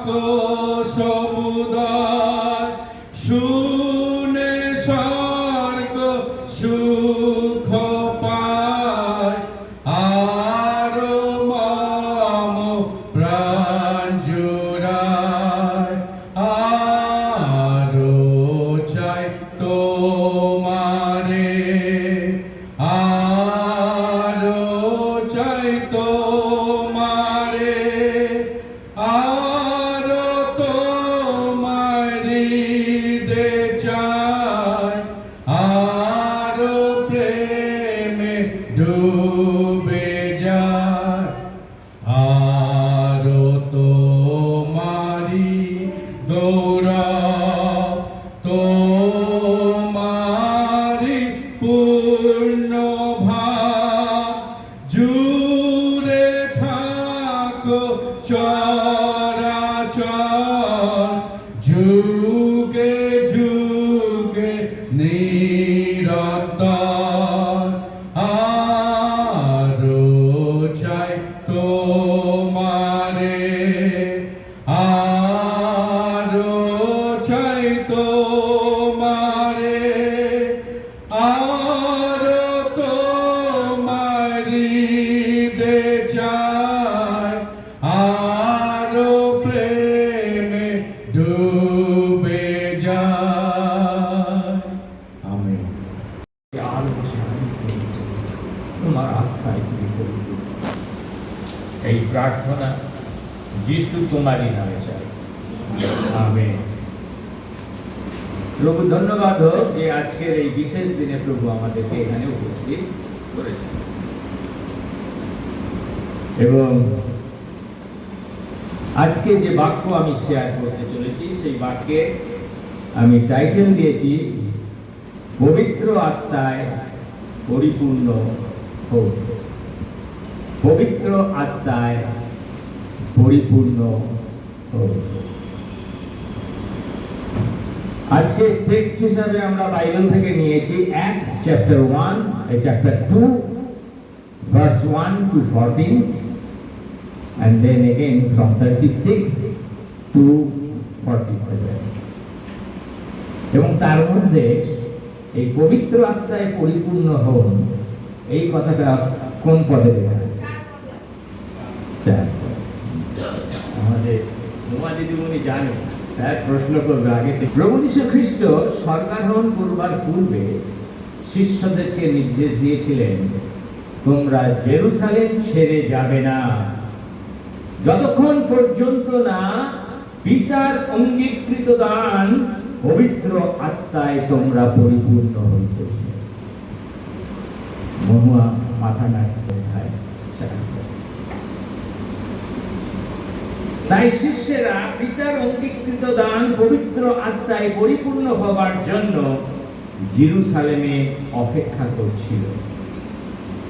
থাকো সমুদয়, শুনে স্বর্গ সুখ পায়। আরো মম প্রাণ জুড়ায়, আরো চাই তোমারে, আরো চাই তোমারে, আরো তোমারি দে চাই, আরো প্রেমে ডুবে যায়, আরো তোমারি গৌরব, তোমারি পূর্ণ ভাব, জুড়ে থাকো চরাচর, যুগে যুগে নিরন্তর। আরো চাই তোমারে, আরো চাই তোমারে, আরো তোমারি দে চাই, আরো প্রেমে ডুবে যায়। আমেন। আলো শান্তি তোমার আত্মায় তুমি পবিত্র। এই প্রার্থনা যিশু তোমারই নামে চাই, আমেন। প্রভু ধন্যবাদ হোক যে আজকের এই বিশেষ দিনে প্রভু আমাদেরকে এখানে উপস্থিত করেছেন, এবং আজকে যে বাক্য আমি শেয়ার করতে চলেছি সেই বাক্যে আমি টাইটেল দিয়েছি পবিত্র আত্মায় পরিপূর্ণ হোক। পবিত্র আত্মায় পরিপূর্ণ হোক। আজকে টেক্সট হিসাবে আমরা বাইবেল থেকে নিয়েছি acts chapter 1 chapter 2 verse 1 to 14 and then again from 36 to 47, এবং তার মধ্যে এই পবিত্র আত্মায় পরিপূর্ণ হন এই কথাটা কোন পদে লেখা আছে? আমাদের নোমা দিদিমণি জানে, স্যার প্রশ্ন করবে আগে থেকে। প্রভু যীশু খ্রিস্ট স্বর্গারোহণ করবার পূর্বে শিষ্যদেরকে নির্দেশ দিয়েছিলেন, তোমরা জেরুসালেম ছেড়ে যাবে না যতক্ষণ পর্যন্ত না পিতার অঙ্গীকৃত দান পবিত্র আত্মায় তোমরা পরিপূর্ণ হইতেছে। মহুয়া মাথা নাড়ছে। তাই শিষ্যেরা পিতার অঙ্গীকৃত দান পবিত্র আত্মায় পরিপূর্ণ হবার জন্য জেরুসালেমে অপেক্ষা করছিল,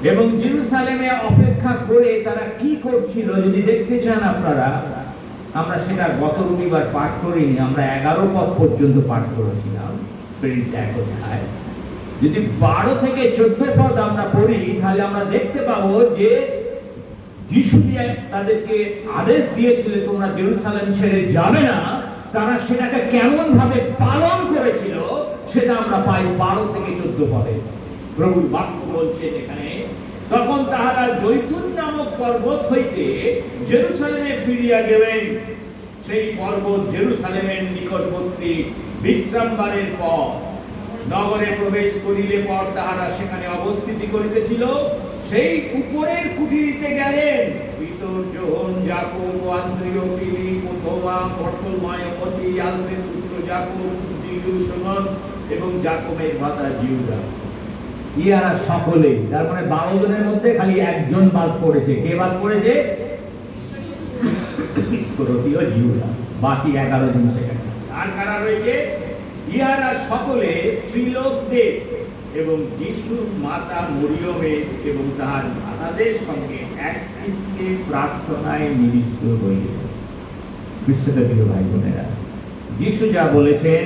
এবং জেরুসালেমে অপেক্ষা করে তারা কি করছিল যদি দেখতে চান আপনারা, আমরা সেটা গত রবিবার পাঠ করিনি, আমরা 11 পদ পর্যন্ত পাঠ করেছিলাম প্রেরিত এক অধ্যায়। যদি 12 থেকে 14 পদ আমরা পড়ি তাহলে আমরা দেখতে পাবো যে যিশু তাদেরকে আদেশ দিয়েছিল তোমরা জেরুসালেম ছেড়ে যাবে না, তারা সেটাকে কেমন ভাবে পালন করেছিল সেটা আমরা পাই 12 থেকে 14 পদে। প্রভুর বাক্য বলছে এখানে, তখন তাহারা জৈতুন নামক পর্বত হইতে জেরুসালেমে ফিরিয়া গেলেন। সেই পর্বত জেরুসালেমের নিকটবর্তী বিশ্রামবারের পর। নগরে প্রবেশ করিলে পর তাহারা সেখানে অবস্থিতি করিতেছিল। সেই উপরের কুটিরিতে গেলেন পিতর, যোহন, যাকব, আন্দ্রিয়, ফিলিপ, থোমা, বর্তলমায়, মতি, আলফের পুত্র যাকব, সিমন এবং যাকবের ভ্রাতা জিউদা। ইহারা সকলে, তার মানে 12 জনের মধ্যে খালি একজন বাদ পড়েছে। কে বাদ পড়েছে? ইস্করিয়তীয় জিউদা। বাকি 11 জন সেখানে। আর কারা রয়েছে? ইহারা সকলে স্ত্রীলোকদের এবং যিশুর মাতা মরিয়মের এবং তাহার মাতাদের সঙ্গে এক চিত্তে প্রার্থনায় নিবিষ্ট হইল। বিশ্বপ্রিয় ভাই বোনেরা, যিশু যা বলেছেন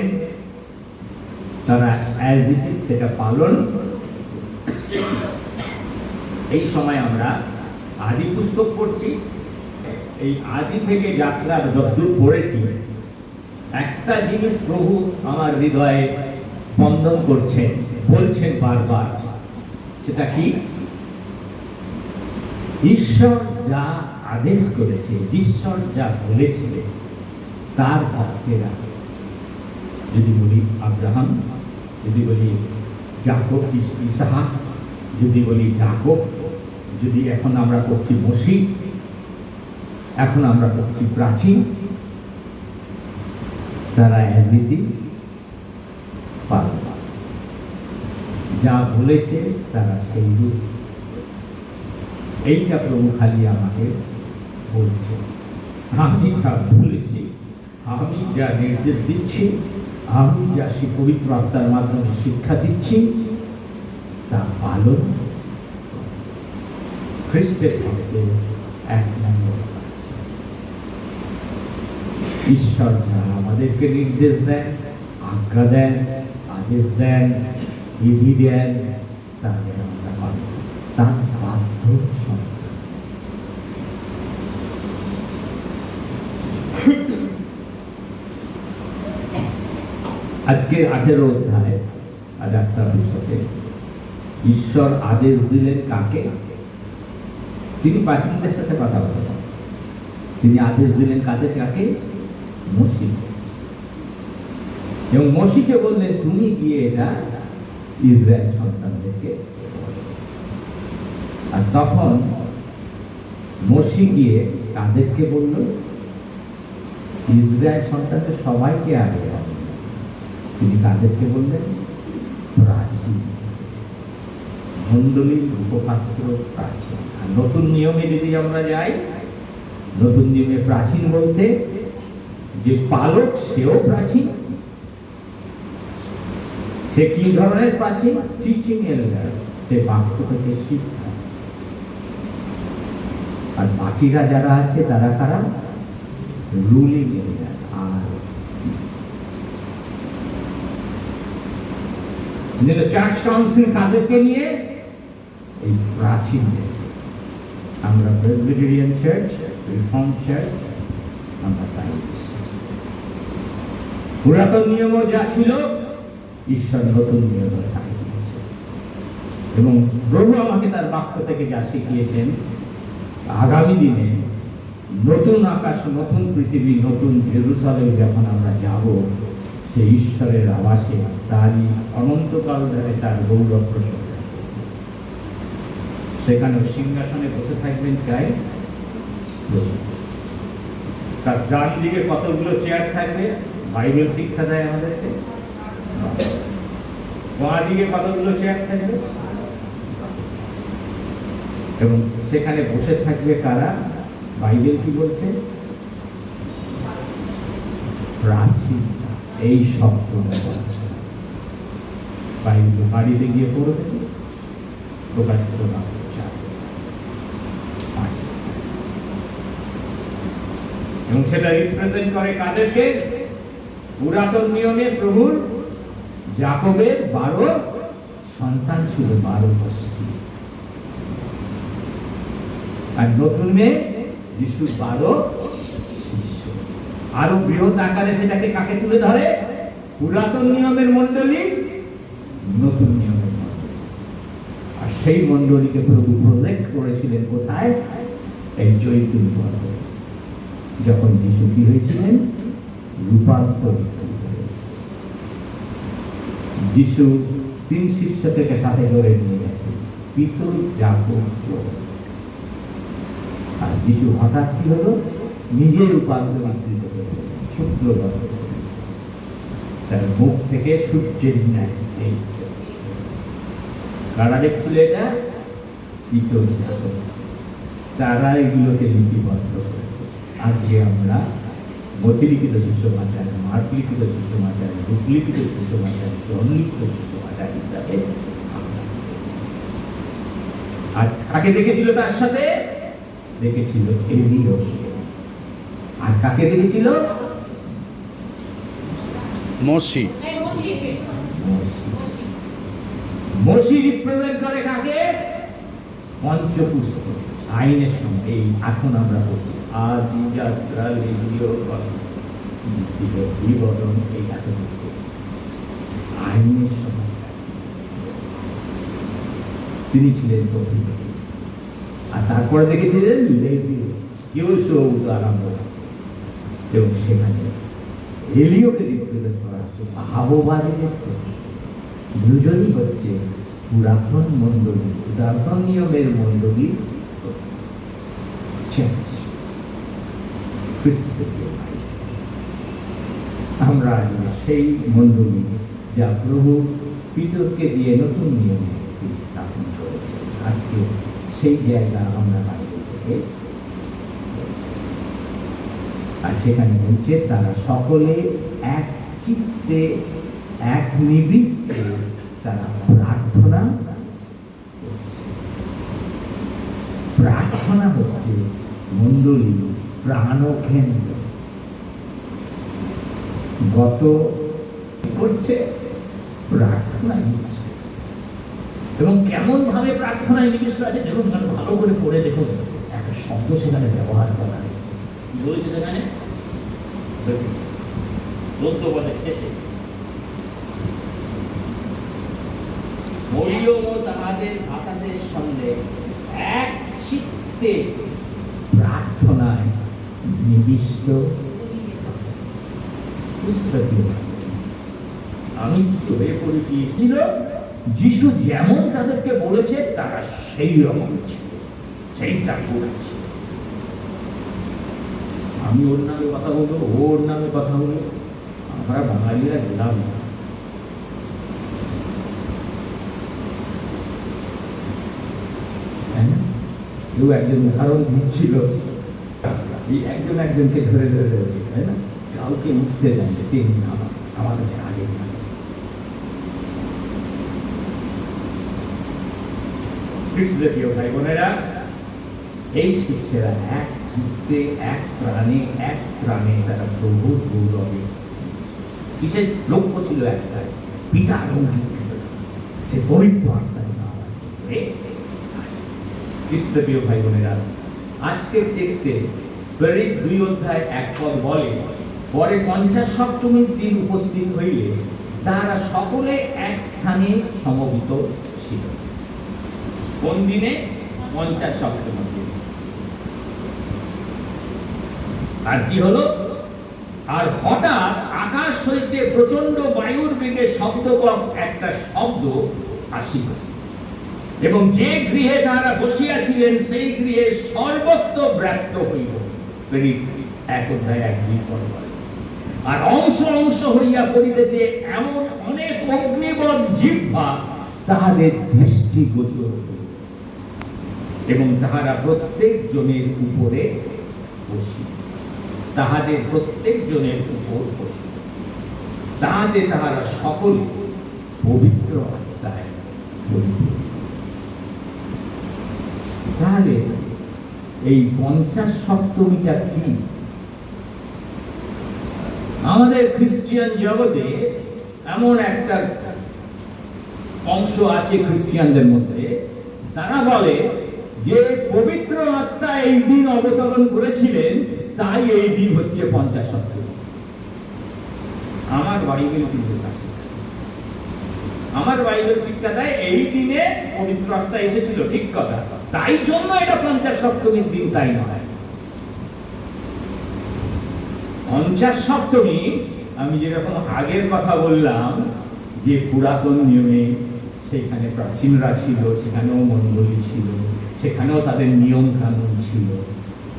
তারা অ্যাজ ইট ইজ সেটা পালন। এই সময় আমরা আদি পুস্তক পড়ছি এই আদি থেকে যাত্রার যতদূর পড়েছি, একটা জিনিস প্রভু আমার হৃদয়ে স্পন্দন করছেন, বলছেন বারবার, সেটা কি? ঈশ্বর যা আদেশ করেছে, ঈশ্বর যা বলেছিলেন, তার ভক্তেরা, যদি বলি আব্রাহাম, যদি বলি যাকব, ইসহাক, যদি বলি যাকব, যদি এখন আমরা করছি মসি, এখন আমরা করছি প্রাচীন, তারা অ্যাজ ইট ইজ পালন করে। যা বলেছে তারা সেই রূপ। এইটা প্রভু খালি আমাকে বলছে, আমি যা বলেছি, আমি যা নির্দেশ দিচ্ছি, আমি যা পবিত্র আত্মার মাধ্যমে শিক্ষা দিচ্ছি, তা পালন খ্রিস্টের ভক্তের এক নম্বর। ঈশ্বর যা আমাদেরকে নির্দেশ দেন, আজ্ঞা দেন, আদেশ দেন, বিধি দেন, তা যেন আমরা পালন করি। তার বাধ্য সন্তান। আজকে 18 অধ্যায় আর একটা পুস্তকে ঈশ্বর আদেশ দিলেন কাকে? তিনি প্রাচীনদের সাথে কথা বলেন। তিনি আদেশ দিলেন কাকে? মসি। এবং মসিকে বললেন, তুমি গিয়ে এটা ইসরায়েল সন্তানদেরকে। আর তখন মসি গিয়ে তাদেরকে বলল, ইসরায়েল সন্তানদের সবাইকে আগে বলেন। তিনি তাদেরকে বললেন প্রাচীন, মণ্ডলীর উপপাত্র প্রাচীন। আর নতুন নিয়মে যদি আমরা যাই, নতুন নিয়মে প্রাচীন বলতে যে পালক সেও প্রাচীন। সে কি ধরনের প্রাচীন? টিচিং এল্ডার, সে বাক্য থেকে শিক্ষা। আর বাকিরা যারা আছে তারা কারা? Ruling elder. আর চার্চ কাউন্সিল কাদেরকে নিয়ে? এই প্রাচীনদের। আমরা প্রেসবিটেরিয়ান চার্চ, রিফর্ম চার্চ, আমরা তাই। পুরাতন নিয়ম যা ছিল, ঈশ্বর নতুন নিয়ম দিয়েছে। এবং প্রভু আমাকে তার বাক্য থেকে যা শিখিয়েছেন, আগামী দিনে নতুন আকাশ, নতুন পৃথিবী, নতুন জেরুজালেম যখন আমরা যাব, সেই ঈশ্বরের আবাসে তারই অনন্তকাল ধরে তার গৌরব প্রসাদ। সেখানে সিংহাসনে বসে থাকবেন কাই? তার ডান দিকে কতগুলো চেয়ার থাকবে? বাইবেল শিক্ষা দেয় আমাদেরকে। বাঁ দিকে কতগুলো চেয়ার থাকবে? এবং সেখানে বসে থাকবে কারা? বাইবেল কি বলছে? প্রাচীন। এই শব্দ বাইবেল বাড়িতে গিয়ে পড়বে, প্রকাশিত বাক্য 4। এবং সেটা রিপ্রেজেন্ট করে কাদেরকে? পুরাতন নিয়মে প্রভুর যাকবের 12 সন্তান ছিল, 12 গোষ্ঠী। আর নতুনে যিশুর 12 শিষ্য। আরো বৃহৎ আকারে সেটাকে কাকে তুলে ধরে? পুরাতন নিয়মের মণ্ডলী, নতুন নিয়মের মণ্ডলী। আর সেই মণ্ডলীকে প্রভু প্রজেক্ট করেছিলেন কোথায়? এই জৈতুন পর্বতে। যখন যিশু কি হয়েছিলেন? রূপান্তরিত। যিশু 3 শিষ্য থেকে সাথে করে নিয়ে গেছে, পিতর, যাকব, যোহন। আর যিশু হঠাৎ কি হলো? নিজে রূপান্তরিত হলো, শুক্ল বস্ত্র, তার মুখ থেকে সূর্যের ন্যায়। এই কারা দেখছিল এটা? পিতর, যাকব। তারা এগুলোকে লিপিবদ্ধ করেছে। আজকে আমরা মথিলিখিত সুসমাচার, মার্ক লিখিত সুসমাচার, লূক লিখিত সুসমাচার, জন লিখিত সুসমাচার হিসাবে আমরা। আর কাকে দেখেছিল তার সাথে? দেখেছিল এলিও। আর কাকে দেখেছিল? মসি। মসি রিপ্রেজেন্ট করে কাকে? পঞ্চপুস্তক, আইনের সঙ্গে। এই এখন আমরা বলছি আদি যাত্রা লিখিও জীবন এই এতটুকু আইনের সময় তিনি ছিলেন প্রথমে, আর তারপরে দেখেছিলেন লেভিও আরম্ভ এবং সেখানে এলিওকে রিপ্রেজেন্ট করা হচ্ছে, ভাববাদী দুজনই হচ্ছে পুরাতন মণ্ডলী, পুরাতন নিয়মের মণ্ডলী আমরা সেই মণ্ডলী যা প্রভু পিতরকে দিয়ে নতুন নিয়মে স্থাপন করেছে, আজকে সেই জায়গা আমরা বাইরে থেকে, আর সেখানে বলছে তারা সকলে এক চিত্তে এক নিবিষ্টে তারা প্রার্থনা, প্রার্থনা হচ্ছে মণ্ডলী প্রাণকেন্দ্র। গত করছে প্রার্থনায় নিবিষ্ট, এবং কেমন ভাবে প্রার্থনায় নিবিষ্ট আছে দেখুন, ভালো করে পড়ে দেখুন, একটা শব্দ সেখানে ব্যবহার করা হয়েছে। কি বলেছে সেখানে? 14 পদের শেষে মরিয়ম ও তাহাদের ভ্রাতাদের সঙ্গে এক চিত্তে প্রার্থনায় নিবিষ্ট। আমি হয়ে পড়েছি ছিল যিশু যেমন তাদেরকে বলেছে তারা সেই রকম ছিল, সেইটা করেছে। আমি ওর নামে কথা বলবো, ওর নামে কথা বলবো, আমরা বাঙালিরা গেলাম না। কেউ একজন উদাহরণ দিচ্ছিল, এই একজন একজনকে ধরে ধরে ধরে, তাই না? কাউকে উঠতে যাচ্ছে, তিনি আমাদের আগে কৃষ্ণপ্রিয় ভাই বোনেরা, এই শিষ্যেরা এক চিত্তে এক প্রাণে তারা প্রভু গৌরবে, কিসের লক্ষ্য ছিল একটাই, পিতার অঙ্গীকার, সে পবিত্র আত্মার নাম। কৃষ্ণপ্রিয় ভাই বোনেরা, আজকের টেক্সটে প্রেরিত 2 অধ্যায় 1 পদ বলে, পরে 50 দিন উপস্থিত হইলে তারা সকলে এক স্থানে সমবেত ছিল। কোন দিনে? 50 দিন। আর কি হলো? আর হঠাৎ আকাশ হইতে প্রচন্ড বায়ুর বেগে শব্দবৎ একটা শব্দ আসিল, এবং যে গৃহে তারা বসিয়াছিলেন সেই গৃহে সর্বত্র ব্যাপ্ত হইল। 1 অধ্যায় 1-2 পদ বলে, আর অংশ অংশ হইয়া পড়িতেছে, এমন অনেক অগ্নিবৎ জিহ্বা তাহাদের দৃষ্টিগোচর হইল, এবং তাহারা প্রত্যেক জনের উপরে বসিল, তাহাদের প্রত্যেক জনের উপর বসিল, তাহাতে তাহারা সকলে পবিত্র আত্মায় পরিপূর্ণ। তাহলে এই 50 কি? আমাদের খ্রিস্টিয়ান জগতে এমন একটা অংশ আছে খ্রিস্টিয়ানদের মধ্যে, তারা বলে যে পবিত্র আত্মা এই দিন অবতরণ করেছিলেন, তাই এই দিন হচ্ছে 50। আমার বাইবেল কিন্তু আমার বাইবেল শিক্ষা দেয় এই দিনে পবিত্র আত্মা এসেছিল, ঠিক কথা, তাই জন্য এটা 50 দিন, তাই নয়। 50 আমি যেরকম আগের কথা বললাম যে পুরাতন নিয়মে সেখানে প্রাচীনরা ছিল, সেখানেও মণ্ডলী ছিল, সেখানেও তাদের নিয়ম কানুন ছিল।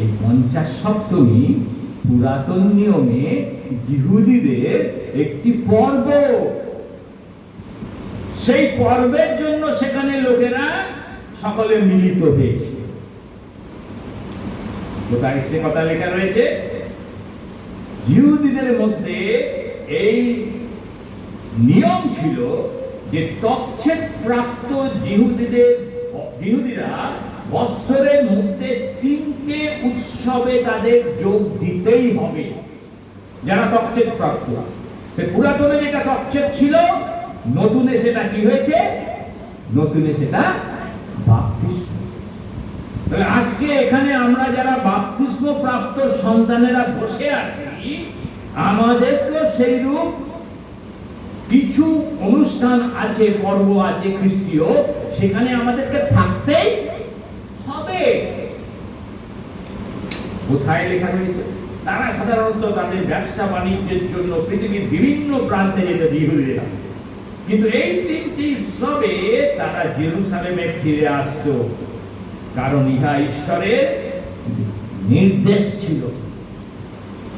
এই 50 পুরাতন নিয়মে জিহুদীদের একটি পর্ব, সেই পর্বের জন্য সেখানে লোকেরা সকলে মিলিত হয়েছে। কোথায় সে কথা লেখা রয়েছে? জিহুদীদের মধ্যে এই নিয়ম ছিল যে তচ্ছেদ প্রাপ্ত জিহুদীরা বৎসরের মধ্যে 3টে উৎসবে তাদের যোগ দিতেই হবে, যারা তচ্ছেদ প্রাপ্ত। সে পুরাতনে যেটা তচ্ছেদ ছিল, নতুনে সেটা কি হয়েছে? নতুনে সেটা বাপ্তিস্ম। তাহলে আজকে এখানে আমরা যারা বাপ্তিস্ম প্রাপ্ত সন্তানেরা বসে আছি, আমাদেরকেও সেই রূপ কিছু অনুষ্ঠান আছে, পর্ব আছে খ্রিস্টীয়, সেখানে আমাদেরকে থাকতেই হবে। কোথায় লেখা রয়েছে? তারা সাধারণত তাদের ব্যবসা বাণিজ্যের জন্য পৃথিবীর বিভিন্ন প্রান্তে যেতে ইহুদিরা, কিন্তু এই তিনটি উৎসবে তারা জেরুসালেমে ফিরে আসতো, কারণ ইহা ঈশ্বরের নির্দেশ ছিল।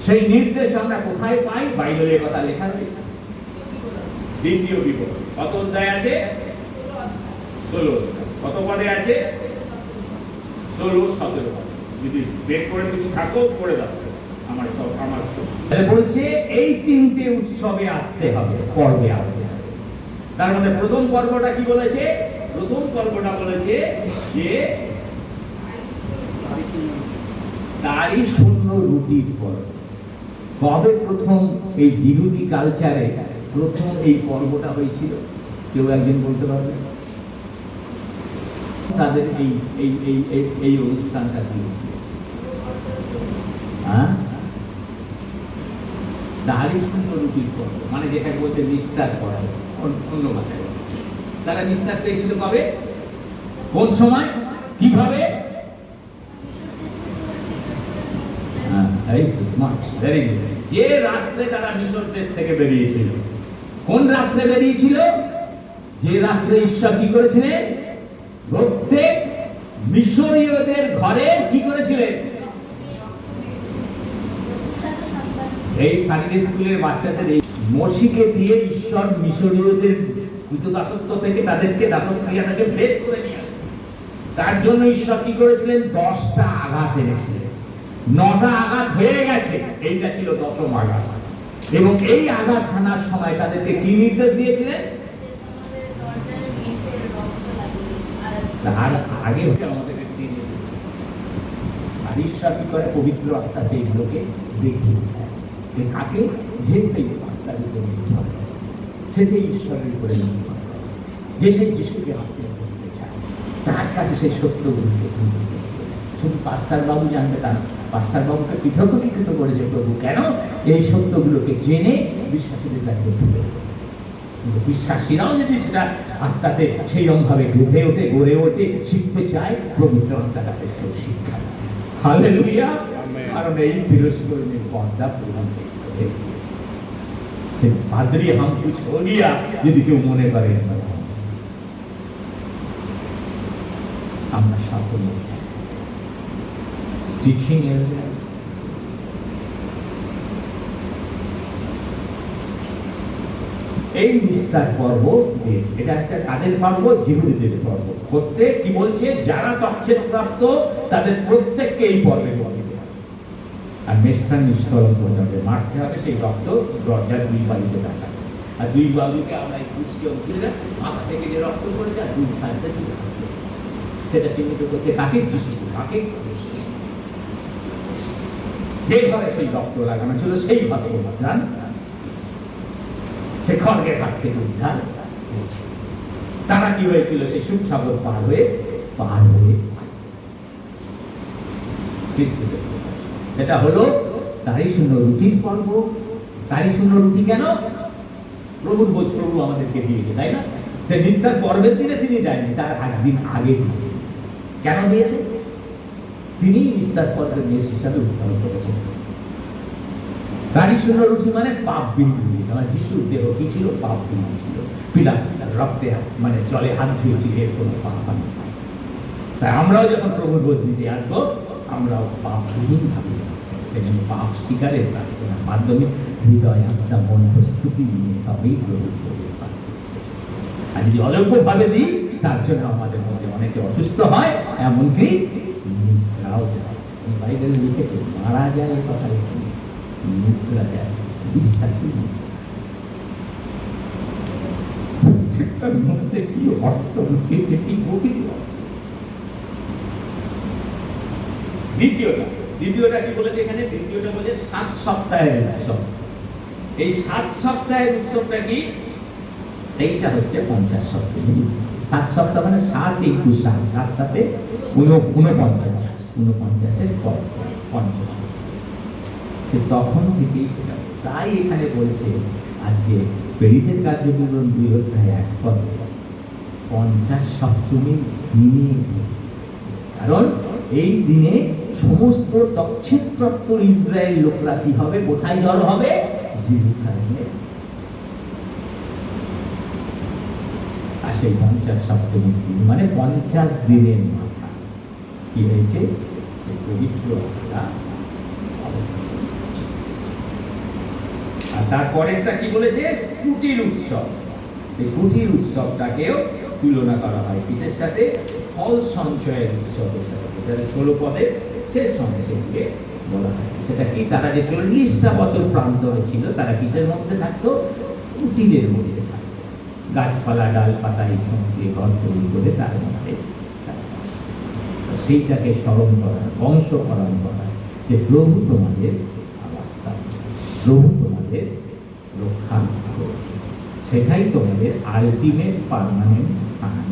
সেই নির্দেশ আমরা কোথায় পাই? বাইবেলের কথা লেখা রয়েছে। দ্বিতীয় বিবরণ কত অধ্যায় আছে? 16। কত পদে আছে? 16-17 পদে। যদি বের করে যদি থাকো পড়ে দাও। আমার তাহলে বলছে এই তিনটে উৎসবে আসতে হবে, পর্বে আসতে হবে। তার মধ্যে প্রথম পর্বটা কি বলেছে? প্রথম পর্বটা বলেছে যে তারই শূন্য রুটির পর্ব। কবে প্রথম এই জিহুদি কালচারে প্রথম এই পর্বটা হয়েছিল? কেউ একজন বলতে পারবে? তাদের এই এই এই এই অনুষ্ঠানটা দিয়েছিল, হ্যাঁ, তারই শূন্য রুটির পর্ব, মানে যেটাকে বলছে নিস্তার করা, অন্য ভাষায় তারা নিস্তার পেয়েছিল কবে, কোন সময়, কিভাবে? যে রাত্রে তারা মিশর দেশ থেকে বেরিয়েছিল। কোন রাত্রে বেরিয়েছিল? যে রাত্রে ঈশ্বর কি করেছিলেন? প্রত্যেক মিশরীয়দের ঘরে কি করেছিলেন? এই সানডে স্কুলের বাচ্চাদের এই মসিকে দিয়ে ঈশ্বর মিশরীয়দের দাসত্ব থেকে তাদেরকে দাসক্রিয়া থেকে বের করে নিয়ে আসে। তার জন্য ঈশ্বর কি করেছিলেন? 10টা আঘাত এনেছিলেন। 9টা আঘাত হয়ে গেছে, এইটা ছিল 10ম আঘাত। এবং এই আঘাত হানার সময় তাদেরকে কি নির্দেশ দিয়েছিলেন? তার আগে আমাদেরকে আর ঈশ্বর কি করে? পবিত্র আত্মা সেইগুলোকে দেখিয়ে দেয়। কাকে? যে সেই আত্মার উপরে নির্ভর করে, সে সেই ঈশ্বরের উপরে নির্ভর করে, যে সেই যিশুকে আত্মীয় করতে চায়, তার কাছে সেই সত্যগুলোকে শুধু পাস্টার বাবু জানবে তা না। পাস্টার বাবুকে পৃথকীকৃত করেছে প্রভু, কেন? এই সত্যগুলোকে জেনে বিশ্বাসীদের কাছে তুলে। কিন্তু বিশ্বাসীরাও যদি সেটা আত্মাতে সেইরকম ভাবে গেঁথে ওঠে, গড়ে ওঠে, শিখতে চায়, পবিত্র আত্মা তাদেরকেও শিক্ষা দেয়। হালেলুয়া! কারণ এই তিরস্করণের পর্দা প্রদান করে পাদ্রী হাম কুছ হো গিয়া যদি কেউ মনে করে, আমরা সাফল্য টিচিং এরিয়া। এই নিস্তার পর্ব দিয়েছে। এটা হচ্ছে কাদের পর্ব? জিহুদীদের পর্ব। প্রত্যেক কি বলছে? যারা তচ্ছেদ প্রাপ্ত তাদের প্রত্যেককে এই পর্বে বলে আর মেষটা নিষ্কলঙ্ক হতে হবে, মারতে হবে। সেই রক্ত দরজার 2 বালিতে রাখা, আর 2 বালিকে আমরা এই কুষ্টি অঙ্কুরে মাথা থেকে যে রক্ত পড়েছে আর 2 সাইডে সেটা চিহ্নিত করতে কাকে? যিশু। কাকে? যে ঘরে সেই রক্ত লাগানো ছিল সেই ভাবে উদ্ধার, সে খড়গের হাত থেকে উদ্ধার হয়েছে। তারা কি হয়েছিল? সেই সুখসাগর পার হয়ে সেটা হলো তারই শূন্য রুটির পর্ব। তারই শূন্য রুটি কেন? প্রভুর বোঝ প্রভু আমাদেরকে দিয়েছে, তাই না? যে নিস্তার পর্বের দিনে তিনি দেয়নি, তার একদিন আগে দিয়েছে। কেন দিয়েছে? তিনি নিস্তার পর্বের মেষ হিসাবে উৎসর্গ করেছেন। তারই শূন্য রুটি মানে পাপ বিন্দু। আমার যিশুর দেহ কি ছিল? পাপ বিন্দু ছিল। পিলাত রক্তে মানে জলে হাত ধুয়েছিল, এর কোনো পাপ নেই। তাই আমরাও যখন প্রভুর বোঝ নিতে আসবো, আমরাও পাপহীন ভাবে সেখানে পাপ স্বীকারের প্রার্থনার মাধ্যমে হৃদয়, আত্মা, মন প্রস্তুতি নিয়ে তবেই প্রভুর বোঝে পাঠ করছে। আর যদি অযোগ্য ভাবে দিই, তার জন্য আমাদের মধ্যে অনেকে অসুস্থ হয়, এমনকি নিদ্রাও যায়। বাইবেলে লিখেছে মারা যায়, কথা লিখে নিদ্রা যায়, বিশ্বাসী মধ্যে কি অর্থ লুকিয়েছে, কি গভীর। দ্বিতীয়টা কি বলেছে এখানে? দ্বিতীয়টা বলে 7 সপ্তাহের উৎসব। এই 7 সপ্তাহের উৎসবটা কি? সেইটা হচ্ছে 50 সপ্তাহের উৎসব। 7 সপ্তাহ মানে 7 × 7, 7 7 49, 49-এর পর 50। সে তখন থেকেই সেটা, তাই এখানে বলছে আজকে প্রেরিতের কার্যবিবরণ 2 অধ্যায় 1 পদ 50 দিনে, কারণ এই দিনে সমস্ত দক্ষিণপ্রাপ্ত ইসরায়েল লোকরা কি হবে, কোথায় জড়ো হবে? জেরুসালেমে। আর সেই 50 দিন মানে 50 দিনের মাথা কি হয়েছে? সে পবিত্র আত্মা। আর তারপরেরটা কি বলেছে? কুটির উৎসব। এই কুটির উৎসবটাকেও তুলনা করা হয় কিসের সাথে? ফল সঞ্চয়ের উৎসবের সাথে, যেটা 16 পদের শেষ অংশে গিয়ে বলা হয়। সেটা কি? তারা যে 40টা বছর প্রান্তরে ছিল, তারা কিসের মধ্যে থাকতো? কুটিরের মধ্যে থাকতো। গাছপালা ডালপাতা এই সমস্ত ঘর তৈরি করে তার মধ্যে সেইটাকে স্মরণ করা, বংশ পালন করা, যে প্রভু তোমাদের আবাসস্থান, প্রভু তোমাদের রক্ষা করবে, সেটাই তোমাদের আলটিমেট পার্মানেন্ট স্থান,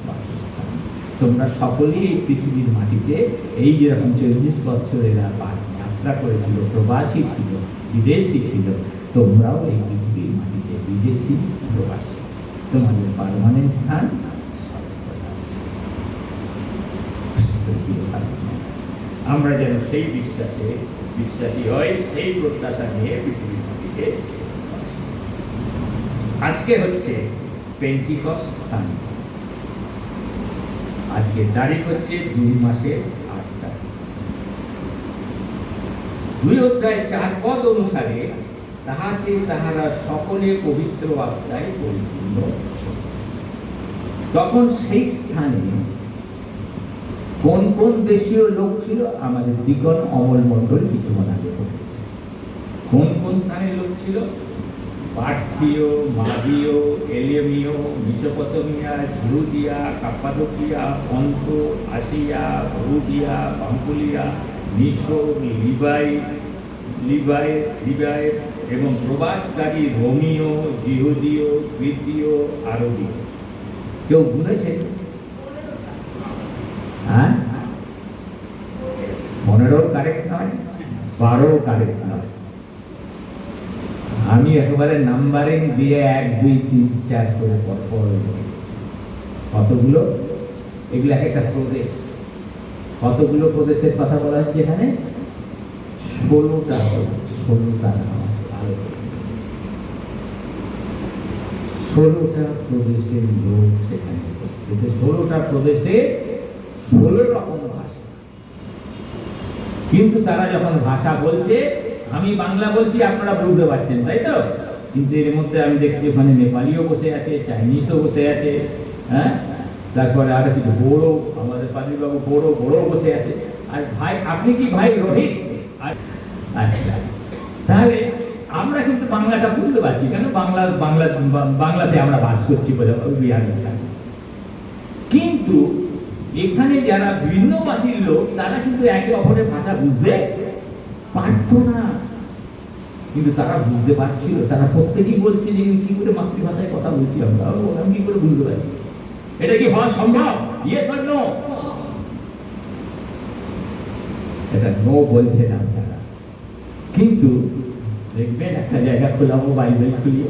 বাসস্থান। তোমরা সকলেই এই পৃথিবীর মাটিতে এই যেরকম 40 বছর এরা যাত্রা করেছিল, প্রবাসী ছিল, বিদেশি ছিল, তোমরাও এই পৃথিবীর মাটিতে বিদেশি, প্রবাসী। তোমাদের পার্মানেন্ট স্থান আমরা যেন সেই বিশ্বাসী হই, সেই প্রত্যাশা নিয়ে পৃথিবীর মাটিতে। আজকে হচ্ছে পেন্টিকস্ট সানডে, আজকে তারিখ হচ্ছে জুন মাসের 8 তারিখ। 2 অধ্যায় 4 পদ অনুসারে তাহাতে তাহারা সকলে পবিত্র আত্মায় পরিপূর্ণ। তখন সেই স্থানে কোন কোন দেশীয় লোক ছিল? আমাদের দ্বিগণ অমল মণ্ডল কিছুক্ষণ আগে বলেছে। কোন কোন স্থানের লোক ছিল? পার্থীয়, মাদীয়, এলিয়মীয়, মেসোপটেমিয়া, জিহুদিয়া, কাপ্পাদোকিয়া, পন্ত, আসিয়া, বহুদিয়া, পাম্পুলিয়া, মিশর, লিবাই এবং প্রবাসকারী রোমীয়, জিহুদীয়, ক্রিতীয়, আরবীয়। কেউ গুনেছে? হ্যাঁ, 15 কারেক্ট নয়, 12 কারেক্ট নয়। আমি একেবারে নাম্বারিং দিয়ে 1 2 3 4 করে পর কতগুলো, এগুলো একটা প্রদেশ। কতগুলো প্রদেশের কথা বলা হচ্ছে এখানে? 16টা। 16টা নাম আছে, 16টা প্রদেশের লোক সেখানে। 16টা প্রদেশে 16 রকম ভাষা। কিন্তু তারা যখন ভাষা বলছে, আমি বাংলা বলছি, আপনারা বুঝতে পারছেন, তাই তো? কিন্তু এর মধ্যে আমি দেখছি ওখানে নেপালিও বসে আছে, চাইনিজও বসে আছে, হ্যাঁ, তারপরে আরো কিছু বড়ো, আমাদের পাদ্রীবাবু বড়ো বসে আছে। আর ভাই, আপনি কি ভাই রোহিত? আচ্ছা, তাহলে আমরা কিন্তু বাংলাটা বুঝতে পারছি, কেন? বাংলাতে আমরা বাস করছি বলে কিন্তু এখানে যারা ভিন্ন ভাষীর লোক, তারা কিন্তু একে অপরের ভাষা বুঝতে পারত না, কিন্তু তারা বুঝতে পারছিল। তারা প্রত্যেকেই বলছে যে কি করে মাতৃভাষায় কথা বলছি আমরা, আমি কি করে বুঝতে পারছি? এটা কি হওয়া সম্ভব? Yes or no? এটা নো বলছে না তারা। কিন্তু দেখবেন একটা জায়গা খোলাবো, বাইবেল খুলিয়ে,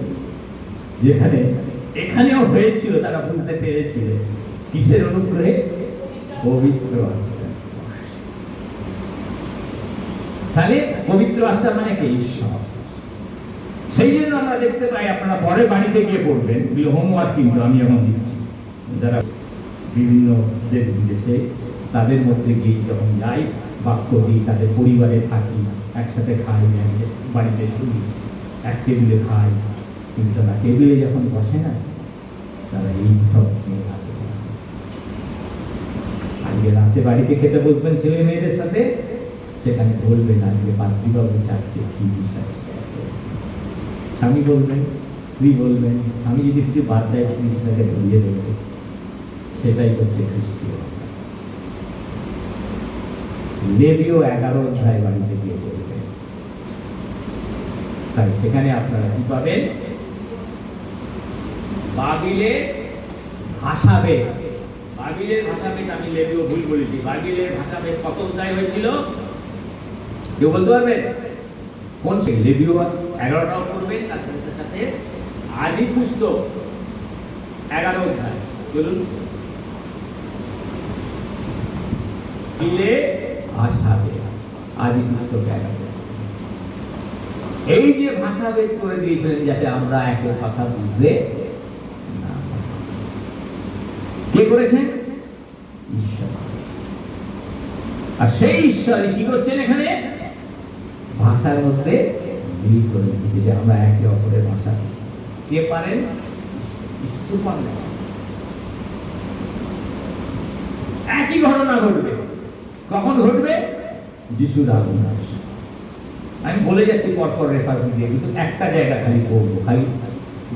যেখানে এখানেও হয়েছিল, তারা বুঝতে পেরেছিল। কিসের অনুগ্রহে? পবিত্র আত্মা। তাহলে পবিত্র আত্মা মানে কি? ঈশ্বর। সেই জন্য আমরা দেখতে পাই, আপনারা পরে বাড়িতে গিয়ে পড়বেন, হোমওয়ার্ক কিন্তু আমি এখন দিচ্ছি, যারা বিভিন্ন দেশ বিদেশে, তাদের মধ্যে গিয়ে যখন যাই, বাক্য দিই, তাদের পরিবারে থাকি, একসাথে খাই, বাড়িতে শুনি, এক টেবিলে খাই, কিন্তু তারা টেবিলে যখন বসে না, তারা এই সব নিয়ে আলোচনা। আজকে রাতে বাড়িতে খেতে বসবেন ছেলে মেয়েদের সাথে, সেখানে বলবেন আজকে পাদ্রীবাবু চাচ্ছে কি বিষয়। স্বামী বলবেন, স্ত্রী বলবেন, স্বামী যদি কিছু বাদ দেয়, স্ত্রী সেটাকে ধরিয়ে দেবে। সেটাই হচ্ছে খ্রিস্টীয় ভাষা। লেবীয় 11 অধ্যায় বাড়িতে গিয়ে বলবেন। তাই সেখানে আপনারা কি পাবেন? বাবিলে ভাষাবেদ, বাবিলের ভাষাবেদ, আমি লেবিও ভুল বলেছি, বাবিলের ভাষাবেদ কত অধ্যায় হয়েছিল কেউ বলতে পারবেন? কোন সে লেবিও 11টাও করবেন, তার সাথে সাথে আদি পুস্তক 11 অধ্যায়। বলুন বাবিলে ভাষাবেদ, আদি পুস্তক 11। এই যে ভাষাবেদ করে দিয়েছিলেন যাতে আমরা একের কথা বুঝতে না পারি। কে করেছেন? ঈশ্বর। আর সেই ঈশ্বরই কি করছেন এখানে? ভাষার মধ্যে মিল করে দিচ্ছে যে আমরা একে অপরের ভাষা। কে পারেন? ঈশ্বর পারেন। একই ঘটনা ঘটবে। কখন ঘটবে? যিশুর আগমন। আমি বলে যাচ্ছি পরপর রেফারেন্স দিয়ে, কিন্তু একটা জায়গা খালি পড়বো, খালি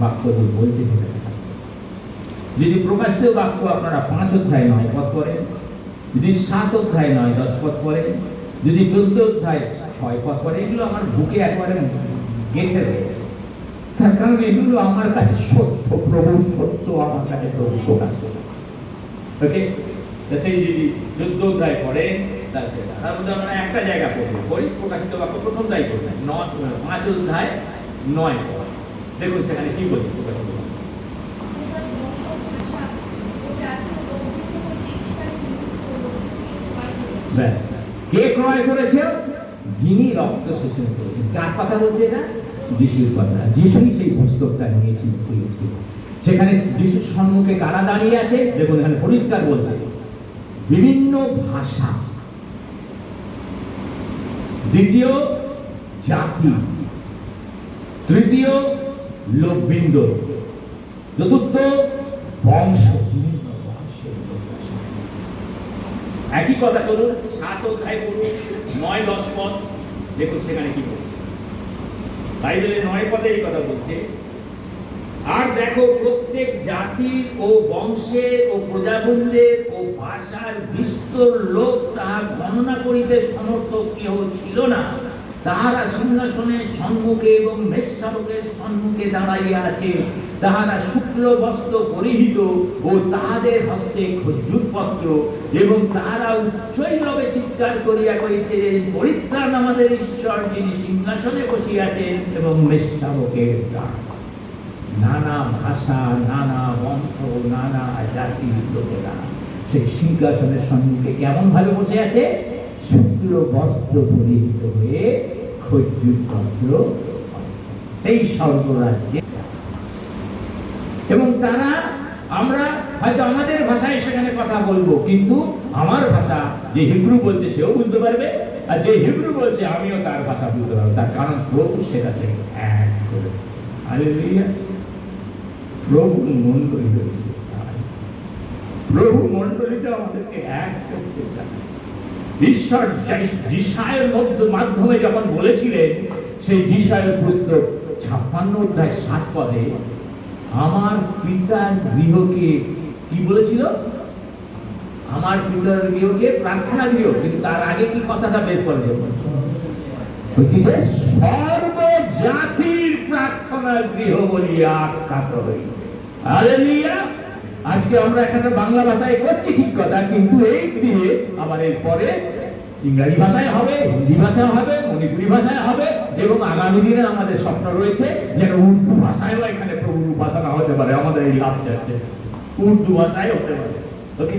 বাক্য বলছে সেটা। যদি প্রকাশিত বাক্য আপনারা 5 অধ্যায় 9 পদ পড়েন, যদি 7 অধ্যায় 9 10 পদ পড়েন, যদি 14 অধ্যায় 6 পদ পড়েন, এগুলো আমার বুকে একবারে গেঁথে রয়েছে। তার কারণ এগুলো আমার কাছে সত্য, প্রভু সত্য আমার কাছে প্রভু প্রকাশ করে। ওকে, সেই যদি 14 অধ্যায় পড়েন, তার মধ্যে আমরা একটা জায়গা পড়ি, প্রকাশিত বাক্য প্রথম অধ্যায় পড়বেন 5 অধ্যায় 9 পদ। দেখুন সেখানে কি বলছে প্রকাশিত বাক্য। ব্যাস, কে ক্রয় করেছে? যিনি রক্ত শোষণ করেছেন। কার কথা বলছে এটা? যিশুর কথা। যিশুই সেই পুস্তকটা নিয়েছিল, খুলেছিল। সেখানে যিশুর সম্মুখে কারা দাঁড়িয়ে আছে? দেখুন এখানে পরিষ্কার বলছে বিভিন্ন ভাষা, দ্বিতীয় জাতি, তৃতীয় লোকবৃন্দ, চতুর্থ বংশ, বিভিন্ন বংশের লোক। একই কথা। চলুন 7 অধ্যায় পড়ুন 9 10 পদ। দেখুন সেখানে কি বলছে। বাইবেলে 9 পদে এই কথা বলছে, আর দেখো প্রত্যেক জাতি ও বংশে ও প্রজাবৃন্দের ও ভাষার বিস্তর লোক তাহার গণনা করিতে সমর্থ কেহ ছিল না। তাহারা সিংহাসনের সম্মুখে এবং মেষশাবকের সম্মুখে দাঁড়াইয়া আছে। তাহারা শুক্ল বস্ত্র পরিহিত ও তাহাদের হস্তে খজুরপত্র, এবং তাহারা উচ্চৈরবে চিৎকার করিয়া করিতে, পরিত্রাণ আমাদের ঈশ্বর, যিনি সিংহাসনে বসিয়াছেন এবং মেষশাবকের ডাক। নানা ভাষা, নানা বংশ, নানা জাতির লোকেরা সেই সিংহাসনের সম্মুখে কেমন ভাবে বসে আছে? শুক্ল বস্ত্র পরিহিত হয়ে, খজুর পত্র, সেই স্বর্গরাজ্যে। এবং তারা, আমরা হয়তো আমাদের ভাষায় সেখানে কথা বলবো, কিন্তু আমার ভাষা যে হিব্রু বলছে সেও বুঝতে পারবে, আর যে হিব্রু বলছে আমিও তার ভাষা বুঝতে পারবো। তার কারণ প্রভু সেটাকে এক করে। হালেলুয়া। প্রভু মণ্ডলী হচ্ছে, প্রভু মণ্ডলীতে আমাদেরকে এক করতে চায়। ঈশ্বর যিশায়ের মাধ্যমে যখন বলেছিলেন, সেই যিশায়ের পুস্তক 56 অধ্যায় 7 পদে, আমার পিতার গৃহকে কি বলেছিল? আমার পিতার গৃহকে প্রার্থনা গৃহ। কিন্তু তার আগে কি কথাটা বের করে দেব? সর্বজাতির প্রার্থনার গৃহ বলিয়া আখ্যাত হই। হালেলুয়া। আজকে আমরা এখানে বাংলা ভাষায় করছি ঠিক কথা, কিন্তু এই গৃহে আবার এরপরে ইংরেজি ভাষায় হবে, হিন্দি ভাষায় হবে, মণিপুরি ভাষায় হবে, এবং আগামী দিনে আমাদের স্বপ্ন রয়েছে যেন উর্দু ভাষায়ও এখানে প্রভুর উপাসনা হতে পারে। আমাদের এই লাভ চাচ্ছে উর্দু ভাষায় হতে পারে। ওকে,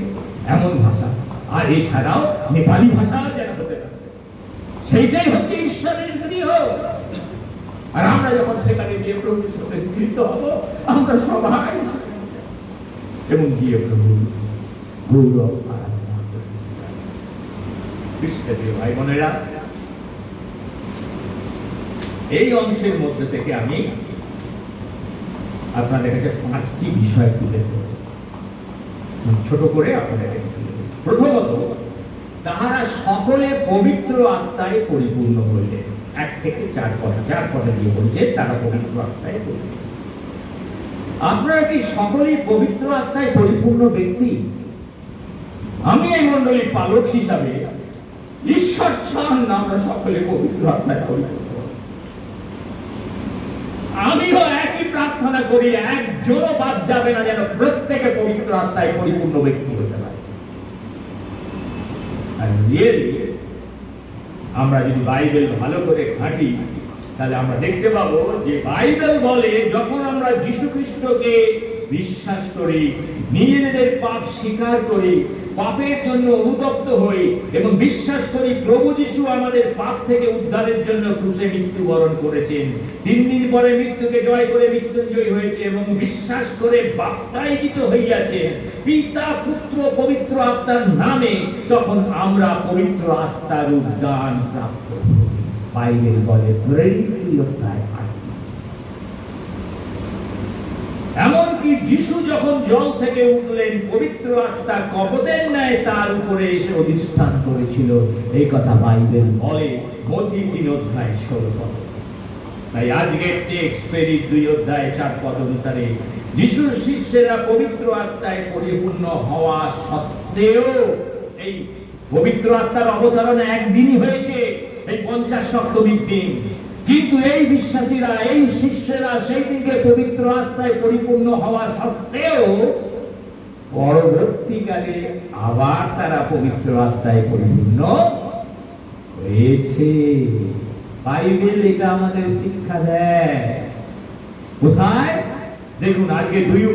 এমন ভাষা। আর এছাড়াও নেপালি ভাষাও যেন হতে পারে। সেইটাই হচ্ছে ঈশ্বরের গৃহ। আর আমরা যখন সেখানে গিয়ে প্রভুর সাথে মিলিত হব, আমরা সবাই এবং গিয়ে প্রভু গৌরব আরাধনা করব। বিশ্বাসী ভাই বোনেরা, এই অংশের মধ্যে থেকে আমি আপনাদের কাছে 5টি বিষয় তুলে ধরব, ছোট করে আপনাদের। প্রথমত, তাহারা সকলে পবিত্র আত্মায় পরিপূর্ণ হইলেন। 1 থেকে 4 পদে দিয়ে বলছে তারা পবিত্র আত্মায় পরিপূর্ণ। আপনারা কি সকলেই পবিত্র আত্মায় পরিপূর্ণ ব্যক্তি? আমি এই মণ্ডলীর পালক হিসাবে ঈশ্বর চান আমরা সকলে পবিত্র আত্মায় পরিপূর্ণ। আমিও একই প্রার্থনা প্রার্থনা করি একজনও বাদ যাবে না, যেন প্রত্যেকে পবিত্র আত্মায় পরিপূর্ণ ব্যক্তি হতে পারে। আর রিয়েলি আমরা যদি বাইবেল ভালো করে ঘাঁটি, তাহলে আমরা দেখতে পাবো যে বাইবেল বলে যখন আমরা যীশু খ্রিস্টকে বিশ্বাস করি, নিজেদের পাপ স্বীকার করি, পাপের জন্য অনুতপ্ত হই এবং বিশ্বাস করি প্রভু যীশু আমাদের পাপ থেকে উদ্ধারের জন্য ক্রুশে মৃত্যুবরণ করেছেন, 3 দিন পরে মৃত্যুকে জয় করে মৃত্যুঞ্জয়ী হয়েছে এবং বিশ্বাস করে বাপ্তায়িত হইয়াছে পিতা পুত্র পবিত্র আত্মার নামে, তখন আমরা পবিত্র আত্মার উদ্যান প্রাপ্ত হই। বাইবেল বলে এমনকি যিশু যখন জল থেকে উঠলেন, পবিত্র আত্মা কপটের ন্যায় তার উপরে এসে অধিষ্ঠান করেছিল, এই কথা বাইবেল বলে মথি 3:16। তাই আজকের টেক্সট ফেরি 2:4 অনুসারে যিশুর শিষ্যেরা পবিত্র আত্মায় পরিপূর্ণ হওয়া সত্ত্বেও, এই পবিত্র আত্মার অবতরণ একদিনই হয়েছে, এই 50 সপ্তমীর দিন, কিন্তু এই বিশ্বাসীরা, এই শিষ্যেরা সেই দিনকে পবিত্র আত্মায় পরিপূর্ণ হওয়া সত্ত্বেও পরবর্তীকালে আবার তারা পবিত্র আত্মায় পরিপূর্ণ হয়েছে। বাইবেল এটা আমাদের শিক্ষা দেয়। কোথায়? দেখুন, আজকে 1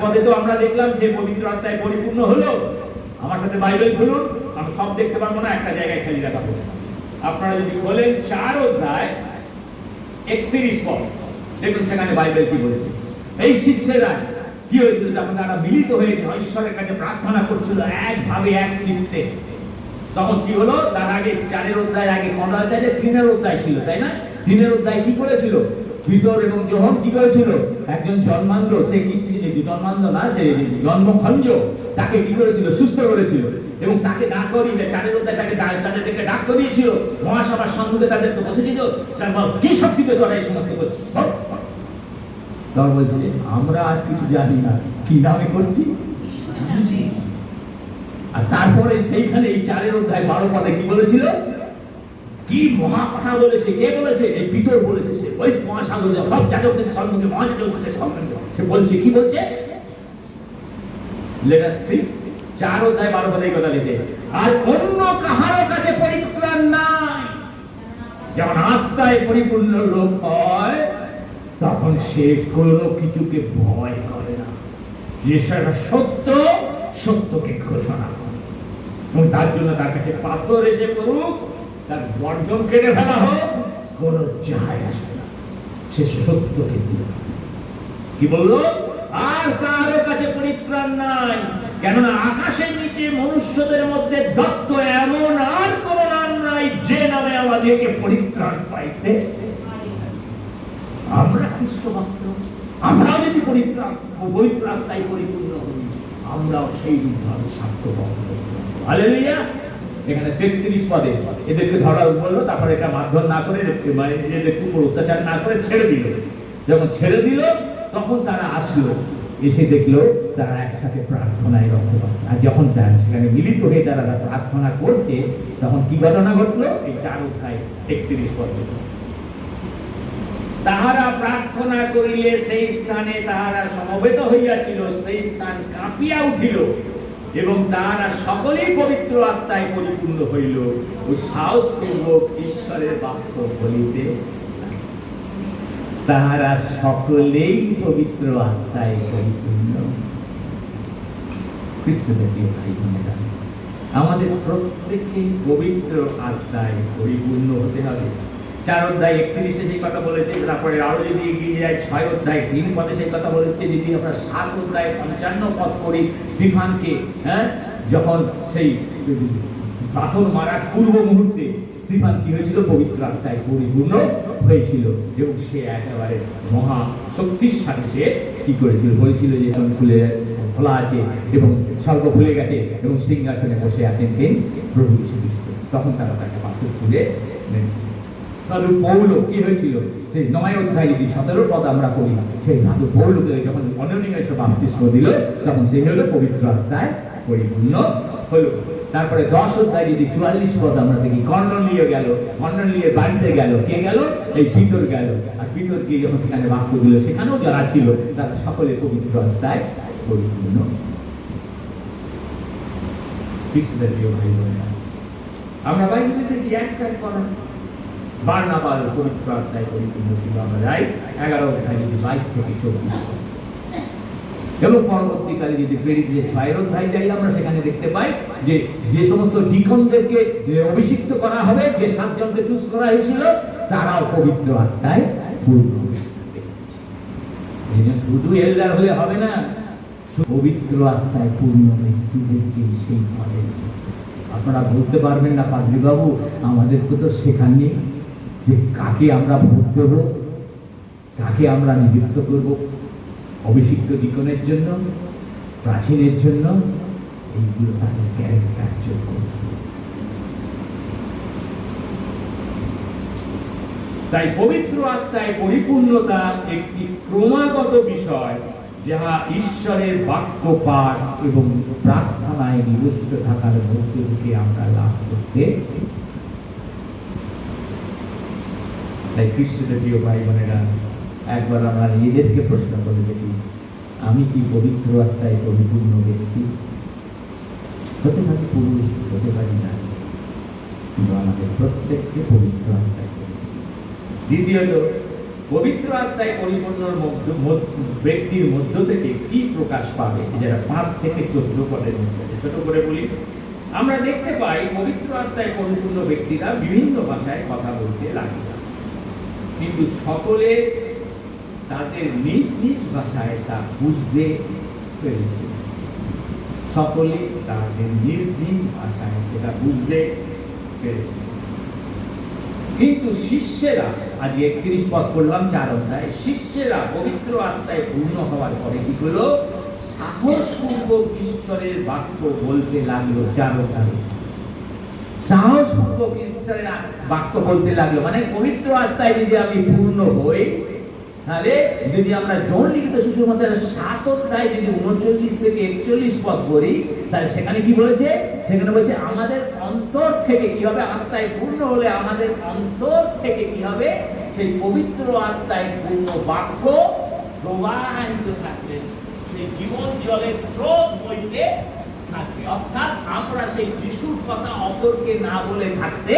পদে তো আমরা দেখলাম যে পবিত্র আত্মায় পরিপূর্ণ হলো। আমার সাথে বাইবেল খুলুন, আমরা সব দেখতে পারবো না, একটা জায়গায় খালি রাখা হবে। আপনারা যদি বলেন 4:31 পদ, দেখুন সেখানে বাইবেল কি বলেছে। এই শিষ্যেরা কি হয়েছিল যখন তারা মিলিত হয়েছিল, ঈশ্বরের কাছে প্রার্থনা করছিল একভাবে, এক চিত্তে, তখন কি হলো? তার আগে 4 অধ্যায় আগে 15 অধ্যায় 3 অধ্যায় ছিল, তাই না? 3 অধ্যায় কি করেছিল? পিতর এবং যোহন কি করেছিল? একজন জন্মান্ধ, সে কি জন্মান্ধ না, যে জন্মখঞ্জ, তাকে কি করেছিল? সুস্থ করেছিল এবং তাকে ডাক করিয়ে 4 অধ্যায় তাকে তাদেরকে ডাক করিয়েছিল মহাসভার সম্মুখে, তাদের তো বসে দিত, তারপর কি শক্তিতে তোরা এই সমস্ত করছিস? তখন বলছে আমরা আর কিছু জানি না, কি নামে করছি। আর তারপরে সেইখানে এই 4 অধ্যায় 12 পদে কি বলেছিল? কি মহা কথা বলেছে। কে বলেছে? এই পিতর বলেছে। সে ওই মহাসাগর সব যাজকদের সম্মুখে, মহাযাজকদের সম্মুখে সে বলছে, কি বলছে? লেট আস সি 4 অধ্যায় 12 পদে এই কথা লিখে, আর অন্য কাহারও কাছে পরিত্রাণ নাই। যখন আত্মায় পরিপূর্ণ লোক হয়, তখন সে কোনো কিছুকে ভয় করে না। যে সেটা সত্য, সত্যকে ঘোষণা করে, এবং তার জন্য তার কাছে পাথর এসে পড়ুক, তার গর্দন কেটে ফেলা হোক, কোন যায় আসে না। সে সত্যকে দিয়ে কি বললো? আর কারো কাছে পরিত্রাণ নাই, কেননা আকাশের নিচে মনুষ্যদের মধ্যে দত্ত এমন আর কোন নাম নাই যে নামে আমাদেরকে পরিত্রাণ পাইতে। আমরা খ্রিস্ট ভক্ত, আমরাও যদি পবিত্র আত্মায় পরিপূর্ণ হই, আমরাও সেই ভাবে সাক্ষ্যবদ্ধ। হালেলুয়া। এখানে 33 পদে এদেরকে ধরা বললো, তারপরে এটা মারধর না করে, এদের উপর অত্যাচার না করে ছেড়ে দিল। যখন ছেড়ে দিল, তখন তারা আসলো, এসে দেখলো তারা একসাথে প্রার্থনায় রত আছে। আর যখন তারা সেখানে মিলিত হয়ে তারা প্রার্থনা করছে, তখন কি ঘটনা ঘটলো? এই 4 অধ্যায় 31 পদে, তাহারা প্রার্থনা করিলে সেই স্থানে তাহারা সমবেত হইয়াছিল, সেই স্থান কাঁপিয়া উঠিল এবং তাহারা সকলেই পবিত্র আত্মায় পরিপূর্ণ হইল ও সাহসপূর্বক ঈশ্বরের বাক্য বলিতে। তাহারা সকলেই পবিত্র আত্মায় পরিপূর্ণ। খ্রিস্টদেরকে ভাই বোনেরা, আমাদের প্রত্যেককে পবিত্র আত্মায় পরিপূর্ণ হতে হবে। 4 অধ্যায় 31 সেই কথা বলেছে। তারপরে আরো যদি এগিয়ে যায় 6 অধ্যায় 3 পদে সেই কথা বলেছে। যদি আমরা 7 অধ্যায় 55 পদ পড়ি, স্টিফানকে যখন সেই পাথর মারার পূর্ব মুহূর্তে স্টিফান কি হয়েছিল? পবিত্র আত্মায় পরিপূর্ণ হয়েছিল এবং সে একেবারে মহা শক্তির সাথে সে কি করেছিল? বলেছিল যে খুলে খোলা আছে এবং স্বর্গ খুলে গেছে এবং সিংহাসনে বসে আছেন কে? প্রভু যীশু খ্রিস্ট। তখন তারা তাকে পাথর তুলে নেমেছিল। সাধু পৌল কি হয়েছিল? সেই 9 অধ্যায় যদি 17 পদ আমরা পড়ি, সেই সাধু পৌলকে যখন অনন্যা এসে বাপ্তিস্ম দিল, তখন সে হলো পবিত্র আত্মায় পরিপূর্ণ হলো। তারপরে 10 অধ্যায় যদি 44 পদ আমরা দেখি, কর্নেলিয় গেল, কর্নেলিয়ের বাড়িতে গেল, কে গেল? এই পিতর গেল। আর পিতর গিয়ে যখন সেখানে বাক্য দিল, সেখানেও যারা ছিল তারা সকলে পবিত্র আত্মায় পরিপূর্ণ। কৃষ্ণের প্রিয় ভাই বোনেরা, আমরা বাইবেলে দেখি একটা করা বারনাবাস পবিত্র আত্মায় পরিপূর্ণ ছিল। আমরা যাই 11 অধ্যায় যদি 22 থেকে 24, এবং পরবর্তীকালে যদি প্রেরিতদের 6 অধ্যায় যাই, আমরা সেখানে দেখতে পাই যে যে সমস্ত ডিকনদেরকে অভিষিক্ত করা হবে, যে 7 জনকে চুজ করা হয়েছিল, তারাও পবিত্র আত্মায় পূর্ণ। শুধু এল্ডার হলে হবে না, পবিত্র আত্মায় পূর্ণ ব্যক্তিদেরকে সেই পদে। আপনারা বলতে পারবেন না, পাদ্রী বাবু আমাদেরকে তো শেখাননি যে কাকে আমরা ভোট দেব, কাকে আমরা নিযুক্ত করব অভিষিক্ত ডিকনের জন্য, প্রাচীনের জন্য। এইগুলো তাদের ক্যারেক্টার যোগ্য। তাই পবিত্র আত্মায় পরিপূর্ণতা একটি ক্রমাগত বিষয়, যাহা ঈশ্বরের বাক্য পাঠ এবং প্রার্থনায় নিবিষ্ট থাকার মধ্য থেকে আমরা লাভ করতে। তাই খ্রিস্টদের প্রিয় ভাই বোনেরা, একবার আমরা নিজেদেরকে প্রশ্ন করে দেখি, আমি কি পবিত্র আত্মায় পরিপূর্ণ ব্যক্তি? হতে পারি পুরুষ, হতে পারি না, কিন্তু আমাদের প্রত্যেককে পবিত্র আত্মায়। দ্বিতীয়ত, পবিত্র আত্মায় পরিপূর্ণ ব্যক্তির মধ্য থেকে কি প্রকাশ পাবে? যারা 5 থেকে 14 পদের মধ্যে, ছোট করে বলি, আমরা দেখতে পাই পবিত্র আত্মায় পরিপূর্ণ ব্যক্তিরা বিভিন্ন ভাষায় কথা বলতে লাগে, কিন্তু সকলে তাদের নিজ নিজ ভাষায় তা বুঝতে পেরেছে। সকলে তাদের নিজ নিজ ভাষায় সেটা বুঝতে পেরেছে। কিন্তু শিষ্যেরা, আজ 31 পদ করলাম 4 অধ্যায়, শিষ্যেরা পবিত্র আত্মায় পূর্ণ হওয়ার পরে কি হলো? সাহসপূর্বক ঈশ্বরের বাক্য বলতে লাগলো। 4 অধ্যায় সাহসপূর্বক ঈশ্বরের বাক্য বলতে লাগলো। মানে পবিত্র আত্মায় যদি আমি পূর্ণ হই, তাহলে যদি আমরা জন লিখিত সুসমাচারের 7 অধ্যায় যদি 39 থেকে 41 পদ পড়ি, তাহলে সেখানে কি বলেছে? সেখানে বলছে আমাদের অন্তর থেকে কি হবে? আত্মায় পূর্ণ হলে আমাদের অন্তর থেকে কি হবে? সেই পবিত্র আত্মায় পূর্ণ বাক্য প্রবাহিত থাকবে, সেই জীবন জলের স্রোত বইতে থাকবে। অর্থাৎ আমরা সেই যিশুর কথা অপরকে না বলে থাকতে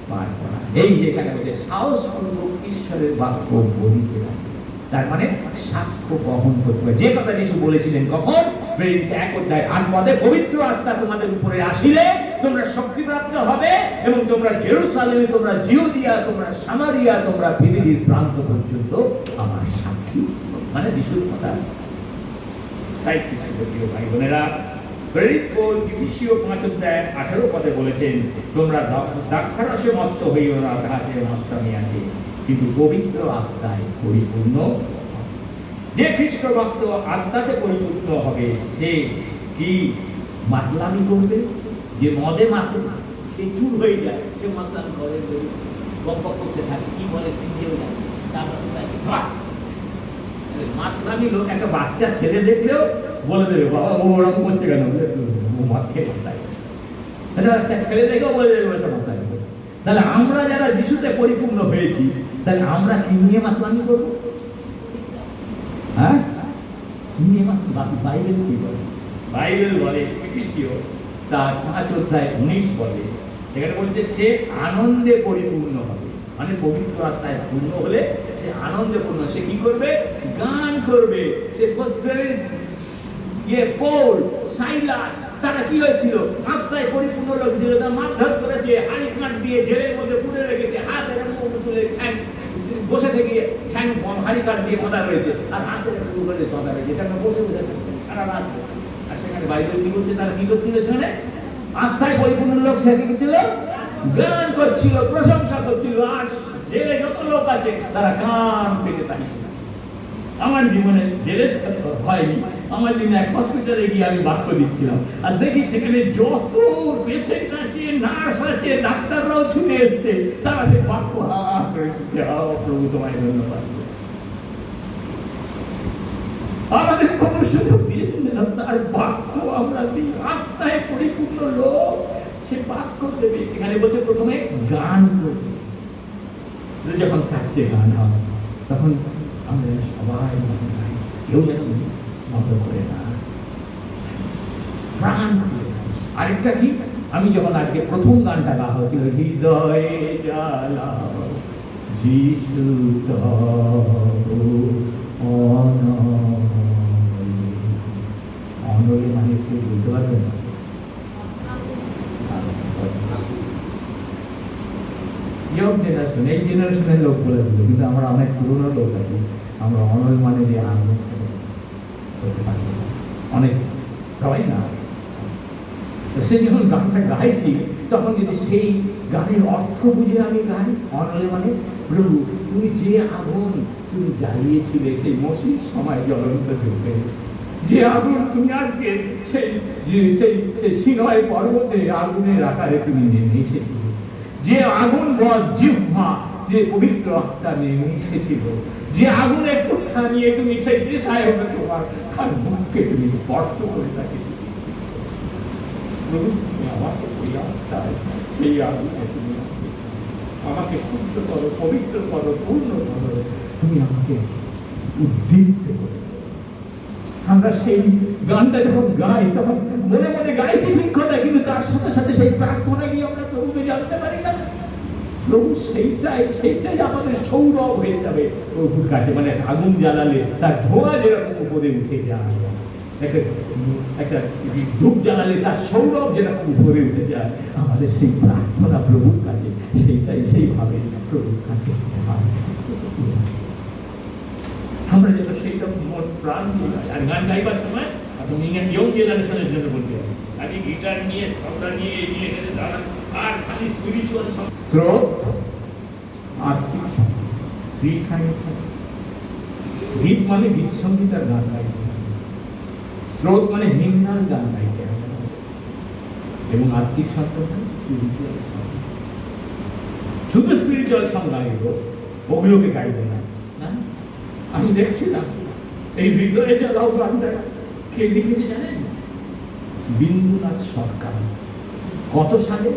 পারব না। এই যেখানে বলছে সাহসপূর্বক ঈশ্বরের বাক্য বলিতে লাগবে, তার মানে সাক্ষ্য বহন করতে হবে। যে কথা যিশু বলেছিলেন কখন? প্রেরিত 1 অধ্যায় 8 পদে, পবিত্র আত্মা তোমাদের উপরে আসিলে তোমরা শক্তিপ্রাপ্ত হবে এবং তোমরা জেরুসালেমে, তোমরা জিহুদিয়া, তোমরা সামারিয়া, তোমরা পৃথিবীর প্রান্ত পর্যন্ত আমার সাক্ষী। মানে যিশুর কথা। তাই খ্রিস্টীয় প্রিয় ভাই বোনেরা, প্রেরিত পৌল এফেসীয় 5 অধ্যায় 18 পদে বলেছেন, তোমরা দ্রাক্ষারসে মত্ত হইও না, তাহাতে নষ্টামি আছে, কিন্তু পবিত্র আত্মায় পরিপূর্ণ। যে খ্রিস্ট ভক্ত আত্মাতে পরিপূর্ণ হবে, সে কি মাতলামি করবে? যে মদে মাতে সে চুর হয়ে যায়, সে মাতলামি করে, গপ্প করতে থাকে, কি বলে শুনতেও যায়, তারপর মাতলামি লোক। একটা বাচ্চা ছেলে দেখলেও বলে দেবে, বাবা ও ওরকম করছে কেন, ও মদ খেয়েছে তাই। একটা বাচ্চা ছেলে দেখেও বলে দেবে ওটা মাতলামি। তাহলে আমরা যারা যিশুতে পরিপূর্ণ হয়েছি, তাহলে আমরা কি নিয়ে মাতলামি করবো? হ্যাঁ, কি নিয়ে মাতলামি? বাইবেল কি বলে? বাইবেল বলে এফেসীয় তার 5 অধ্যায় 19 পদে, এখানে বলছে সে আনন্দে পরিপূর্ণ হবে। মানে পবিত্র আত্মায় পূর্ণ হলে সে আনন্দে পূর্ণ। সে কি করবে? গান করবে। সে পৌল, সাইলাস, তারা কি হয়েছিল? আত্মায় পরিপূর্ণ লোক ছিল। তারা মারধর করেছে, হাড়ি কাঠ দিয়ে জেলের মধ্যে পুড়ে রেখেছে, হাতের মুখে তুলে ঠ্যাং বসে থেকে ঠ্যাং হাড়ি কাঠ দিয়ে বাঁধা রয়েছে, আর হাতের মুখে বাঁধা রয়েছে, সেখানে বসে বসে সারা রাত। আর সেখানে বাইবেল কি বলছে? তারা কি করছিল? সেখানে আত্মায় পরিপূর্ণ লোক সে কি ছিল? গান করছিল, প্রশংসা করছিল। আর জেলে যত লোক আছে তারা গান পেতে তাই শুনেছে। আমার জীবনে জেলে হয়নি, আমার দিনে এক হসপিটালে গিয়ে আমি বাক্য দিচ্ছিলাম, আর দেখি সেখানে যত পেশেন্ট আছে, নার্স আছে, ডাক্তাররাও ছুটে এসছে, তারা সে বাক্য করে শুনতে, প্রভু তোমায় ধন্যবাদ। আমাদের কোনো সুযোগ দিয়েছেন না, তার বাক্য আমরা শতাব্দী আত্মায় পরিপূর্ণ লোক সে বাক্য দেবে। এখানে বলছে প্রথমে গান করবে। যখন চাচ্ছে গান হয় তখন আমরা সবাই গাই, কেউ যেন মত করে না, প্রাণ খুলে। আরেকটা কি, আমি যখন আজকে প্রথম গানটা গাওয়া হচ্ছিল, হৃদয়ে জ্বালাও যিশু তবু অনলে। অনলে মানে একটু বুঝতে পারবেন না? এই জেনারেশনের লোক বলে দিল, কিন্তু আমরা অনেক পুরনো লোক আছি, আমরা অনল মানে যে আনন্দ করতে পারবো না। অনেক সবাই না। সে যখন গানটা গাইছি তখন যদি সেই গানের অর্থ বুঝে আমি গাই, অনলে মানে প্রভু তুমি যে আগুন তুমি জ্বালিয়েছিলে সেই মসির সময় জ্বলন্ত যুগে, যে আগুন তুমি আজকে সেই সেই সিনয় পর্বতে আগুনের আকারে তুমি নেমে এসেছিলে, যে আগুন জিহ্বা, যে পবিত্র আত্মা নেমে এসেছিল, যে আগুন একটু নিয়ে তুমি সেই তৃষায় হবে তোমার, তার মুখকে তুমি স্পর্শ করে তাকে আমাকে সেই আগুনে তুমি আমাকে শুদ্ধ করো, পবিত্র করো, পূর্ণ করো, তুমি আমাকে উদ্দীপ্ত করো। আমরা সেই গানটা যখন গাই তখন মনে মনে গাইছি ঠিক কথা, কিন্তু তার সাথে সাথে সেই প্রার্থনা গিয়ে আমরা প্রভুকে জানতে পারি না। প্রভু সেইটাই আমাদের সৌরভ হয়ে যাবে প্রভুর কাছে। মানে আগুন জ্বালালে তার ধোঁয়া যেরকম উপরে উঠে যায়, একটা ধূপ জ্বালালে তার সৌরভ যেরকম উপরে উঠে যায়, আমাদের সেই প্রার্থনা প্রভুর কাছে সেইটাই সেইভাবে প্রভুর কাছে আমরা যেন সেইটা মন প্রাণ দিয়ে গাই। আর গান গাইবার সময় এখন ইয়ং জেনারেশনের জন্য বলতে হবে, আমি গিটার নিয়ে সবটা নিয়ে এগিয়ে গেলে দাঁড়ান আর খালি স্পিরিচুয়াল স্রোত, আত্মিক থ্রি কাইন্ডস। গীত মানে গীত সঙ্গীত আর গান গাইতে, স্রোত মানে হিমনাল গান গাইতে, এবং আত্মিক সম্পর্ক স্পিরিচুয়াল সং। শুধু স্পিরিচুয়াল সং গাইব, ওগুলোকে গাইব না। আমি দেখছিলাম এই হৃদয়ে জ্বালাও গানটা কে লিখেছে জানেন? বিন্দুনাথ সরকার। কত সালে?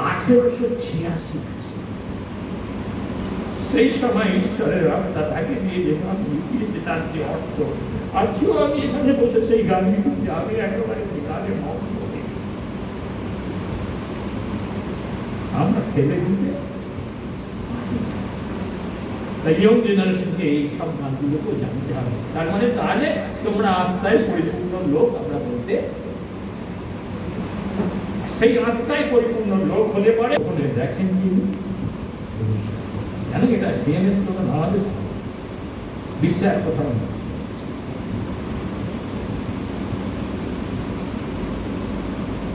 1886। সেই সময় ঈশ্বরের আত্মা তাকে দিয়ে যে গান লিখিয়েছে তার যে অর্থ, আজকেও আমি এখানে বসে সেই গান লিখেছি, আমি একেবারে গানে মগ্ন। আমরা ফেলে দিতে ইয়ং জেনারেশনকে এই সব গানগুলোকেও জানতে হবে। তার মানে তাহলে তোমরা আত্মায় পরিপূর্ণ লোক আমরা বলতে, সেই আত্মায় পরিপূর্ণ লোক হলে পরে ওখানে দেখেন যিনি, জানেন এটা সিএমএস প্রধান আমাদের বিশ্বাস কথা না।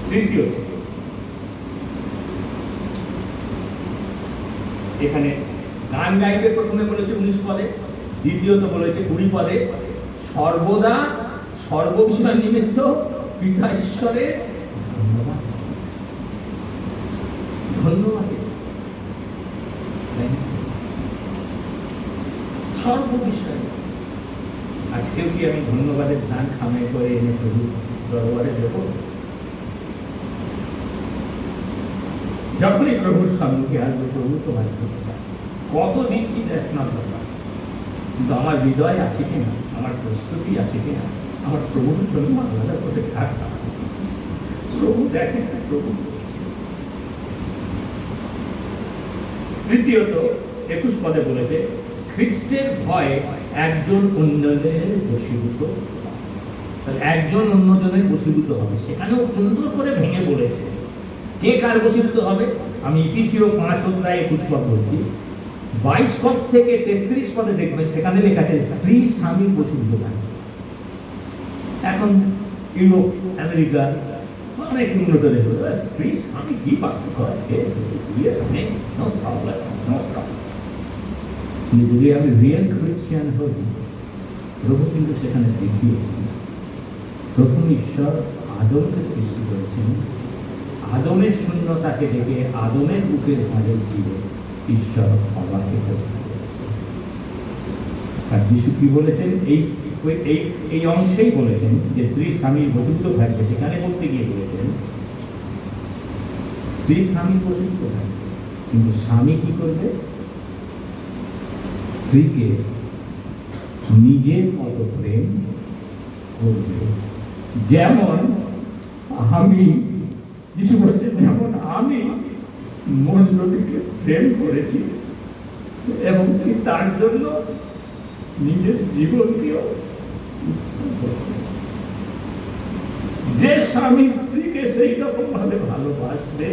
তৃতীয়, এখানে গান গাইতে প্রথমে বলেছে 19 পদে, দ্বিতীয়ত বলেছে 20 পদে, সর্বদা সর্ববিষয় নিমিত্ত পিতা ঈশ্বরের ধন্যবাদ। ধন্যবাদ সর্ববিষয়। আজকেও কি আমি ধন্যবাদের ধান খামে করে এনে প্রভু দরবারে দেব? যখনই প্রভুর সম্মুখে আসবে, প্রভু তোমার কত দিচ্ছি স্নান করলাম, কিন্তু আমার হৃদয় আছে কিনা, আমার প্রস্তুতি আছে কিনা, আমার প্রভুর জন্য আলাদা করে থাকা। প্রভু দেখেন, প্রভু। তৃতীয়ত 21 পদে বলেছে খ্রিস্টের ভয় একজন অন্যজনের বশীভূত। একজন অন্যজনের বশীভূত হবে, সেখানেও সুন্দর করে ভেঙে বলেছে কে কার বশীভূত হবে। আমি ইফিসীয় 5 অধ্যায় 21 পদ বলছি, 22 পদ থেকে 33 পদে দেখবেন সেখানে লেখা আছে স্ত্রী স্বামী বশীভূত থাকে। এখন ইউরোপ, আমেরিকা অনেক উন্নত দেশ, স্ত্রী স্বামী কি পার্থক্য আছে? যদি আমি রিয়েল খ্রিস্টিয়ান হই, প্রভু কিন্তু সেখানে দেখিয়েছেন প্রথম ঈশ্বর আদমকে সৃষ্টি করেছেন, আদমের শূন্যতাকে দেখে আদমের বুকের ভাঁজের দিয়ে ঈশ্বর হওয়াকে আর যিশু কি বলেছেন? এই এই এই অংশেই বলেছেন যে স্ত্রী স্বামীর বসিত থাকবে, সেখানে বলতে গিয়ে বলেছেন স্ত্রী স্বামীর বসিত থাকবে, কিন্তু স্বামী কি করবে? স্ত্রীকে নিজের মতো প্রেম করবে। যেমন আমি, যিশু বলছেন, যেমন আমি মণ্ডলীকে প্রেম করেছি এবং তার জন্য নিজের জীবনকেও উৎসর্গ করেছি। যে স্বামী স্ত্রীকে সেই রকম ভাবে ভালোবাসবে,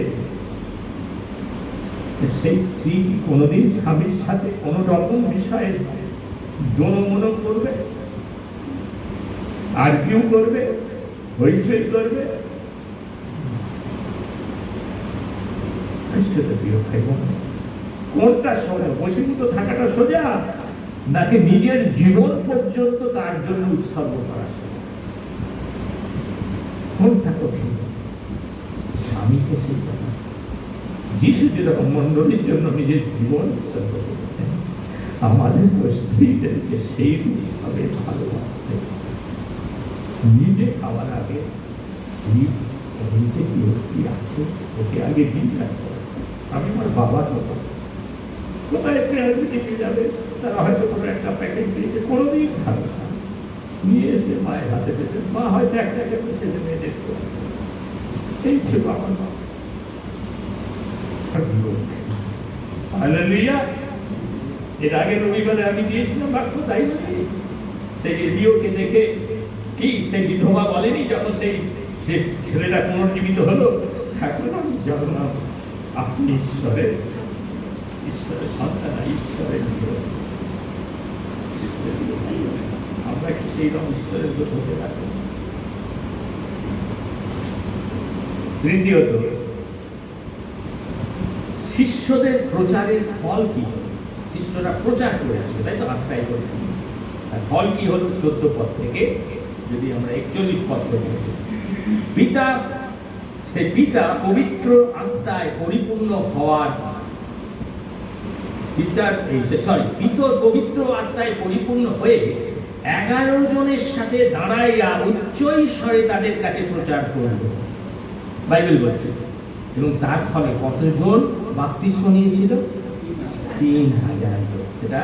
সেই স্ত্রী কোনোদিন স্বামীর সাথে কোন রকম বিষয়ে দোনমনো করবে, আর্গিউ করবে, হইচই করবে? কোনটা সোজা? বশীভূত থাকাটা সোজা, নাকি নিজের জীবন পর্যন্ত তার জন্য উৎসর্গ করা সোজা? কোনটা কঠিন? স্বামীকে সেই কথা। যিশু যেরকম মণ্ডলীর জন্য নিজের জীবন উৎসর্গ করেছেন, আমাদের স্ত্রীদেরকে সেইভাবে ভালোবাসতে, নিজে খাওয়ার আগে নিজে কি আছে ওকে আগে জিজ্ঞাসা করে। আমি আমার বাবার মতো কোথায় নিয়ে যাবে, তারা হয়তো কোনো একটা প্যাকেট দিয়েছে, কোনোদিন খাবে না, নিয়ে এসে মায়ের হাতে পেতে, মা হয়তো একটা ছেলে মেয়ে দেখতে, এই ছিল আমার মা। হালেলুয়া। এর আগে রবিবারে আমি দিয়েছিলাম বাক্য, তাই না? সেই এলিওকে দেখে কি সেই বিধবা বলেনি যখন সেই ছেলেটা পুনর্জীবিত হলো, এখন আমি জানলাম আপনি ঈশ্বরের সন্তান, ঈশ্বরের বিধবা। আমরা কি সেই রকম ঈশ্বরের হতে পারি? তৃতীয়ত, শিষ্যদের প্রচারের ফল কি? শিষ্যরা প্রচার করে আসছে, তাই তো? আস্থায় করে। আর ফল কি হল? 14 পদ থেকে যদি আমরা 41 পদ থেকে, পিতা, সে পিতা পবিত্র আত্মায় পরিপূর্ণ হওয়ার, পিতর পবিত্র আত্মায় পরিপূর্ণ হয়ে 11 জনের সাথে দাঁড়াইয়া উচ্চ স্বরে তাদের কাছে প্রচার করল, বাইবেল বলছে। এবং তার ফলে কতজন বাপ্তিস্ম নিয়েছিল? 3000 লোক। সেটা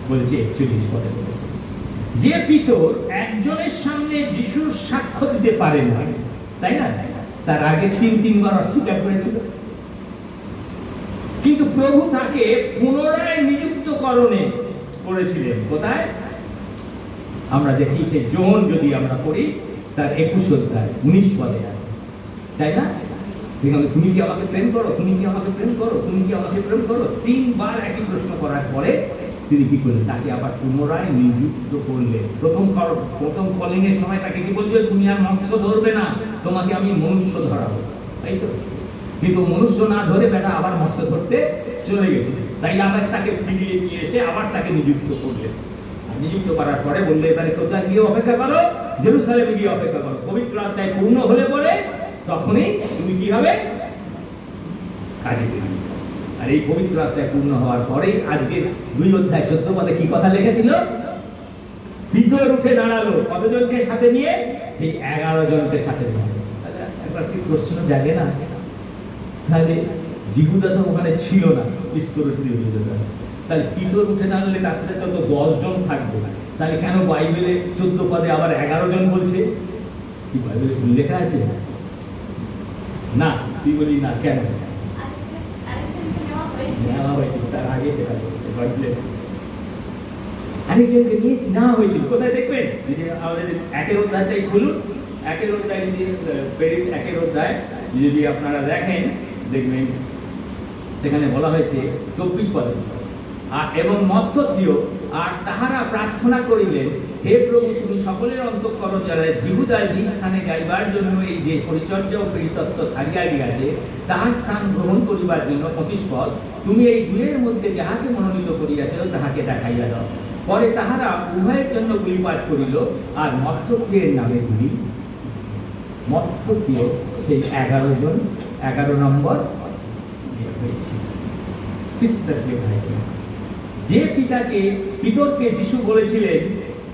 বলেছে 41 পদে বলেছে। যে পিতর একজনের সামনে যিশুর সাক্ষ্য দিতে পারে না, তাই না? তার আগে 3বার অস্বীকার করেছিল, কিন্তু প্রভু তাকে পুনরায় নিযুক্ত করেছিলেন। কোথায়? আমরা দেখি সেই জন, যদি আমরা পড়ি তার 21 অধ্যায় 19 পদে আছে, তাই না? তুমি কি আমাকে প্রেম করো, তুমি কি আমাকে প্রেম করো, তুমি কি আমাকে প্রেম করো? 3বার একই প্রশ্ন করার পরে তিনি কি করলেন? তাকে আবার পুনরায় নিযুক্ত করলেন। প্রথম কলিং এর সময় তাকে কি বলছিল? তুমি আর মৎস্য ধরবে না, তোমাকে আমি মনুষ্য ধরাবো, তাই তো? কিন্তু মনুষ্য না ধরে বেটা আবার মৎস্য ধরতে চলে গেছে। তাই আবার তাকে ফিরিয়ে নিয়ে এসে আবার তাকে নিযুক্ত করলেন। নিযুক্ত করার পরে বললে, এবারে কোথায় গিয়ে অপেক্ষা করো? জেরুসালেমে গিয়ে অপেক্ষা করো। পবিত্র আত্মায় পূর্ণ হলে পরে তখনই তুমি কি হবে? কাজে বেরিয়ে যাবে। আর এই পবিত্র আত্মায় পূর্ণ হওয়ার পরে আজকে 2 অধ্যায় 14 পদে কি কথা লিখেছিল? পিতর উঠে দাঁড়ালো, কতজনকে সাথে নিয়ে? সেই 11 জনকে সাথে নিয়ে। একবার কি প্রশ্ন জাগে না? তাহলে জিহুদা তো ওখানে ছিল না, ইস্করিওতীয় জিহুদা। তাহলে পিতর উঠে দাঁড়ালে তার সাথে তো 10 জন থাকবে। তাহলে কেন বাইবেলে 14 পদে আবার 11 জন বলছে? কি বাইবেলে লেখা আছে? না, তুই বলি না, কেন? তার আগে সেটা আরেকজনকে নিয়ে না হয়েছিল। কোথায় দেখবেন? আমাদের 1 অধ্যায়টাই খুলুন, 1 অধ্যায় যদি 1 অধ্যায় যদি আপনারা দেখেন, দেখবেন সেখানে বলা হয়েছে 24 পদে, এবং মধ্যথিও আর তাহারা প্রার্থনা করিলেন, হে প্রভু, তুমি সকলের অন্তঃকরণ জানাই জিহুদার নিজ স্থানে যাইবার জন্য এই যে পরিচর্যা ও পরিতত্ত্ব ছাড়িয়া গিয়াছে, তাহার স্থান গ্রহণ করিবার জন্য 25 পদ, তুমি এই দুয়ের মধ্যে যাহাকে মনোনীত করিয়াছ তাহাকে দেখাইয়া দাও। পরে তাহারা উভয়ের জন্য গুলিপাঠ করিল, আর মধ্যথিয়ের নামে গুলি। মধ্যথিও সেই 11 জন, 11 নম্বর হয়েছিল। খ্রিস্টের যে পিতরকে যিশু বলেছিলেন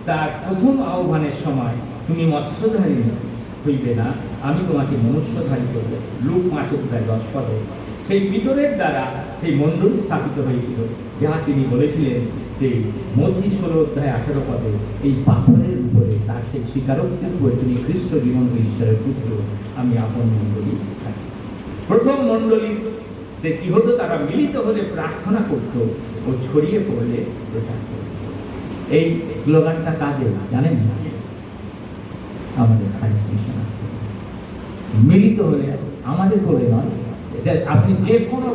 তার প্রথম আহ্বানের সময় তুমি মৎস্যধারী হইবে না, আমি তোমাকে মনুষ্যধারী করবো, লুক 5:10 সেই বিতরের দ্বারা সেই মণ্ডলী স্থাপিত হয়েছিল, যা তিনি বলেছিলেন সেই মথি 16:18 এই পাথরের উপরে তার সেই স্বীকারোক্তির উপরে তুমি খ্রিস্ট জীবন্ত ঈশ্বরের পুত্র, আমি আপন মণ্ডলী থাকি। প্রথম মণ্ডলীতে কি হতো, তারা মিলিত হলে প্রার্থনা করত ও ছড়িয়ে পড়লে প্রচার করত। এই স্লোগানটা কাদের জানেন না? আমাদের ক্রাইস্ট মিশন আছে। মিলিত হলে আমাদের করে নয়, এটা আপনি যে কোনো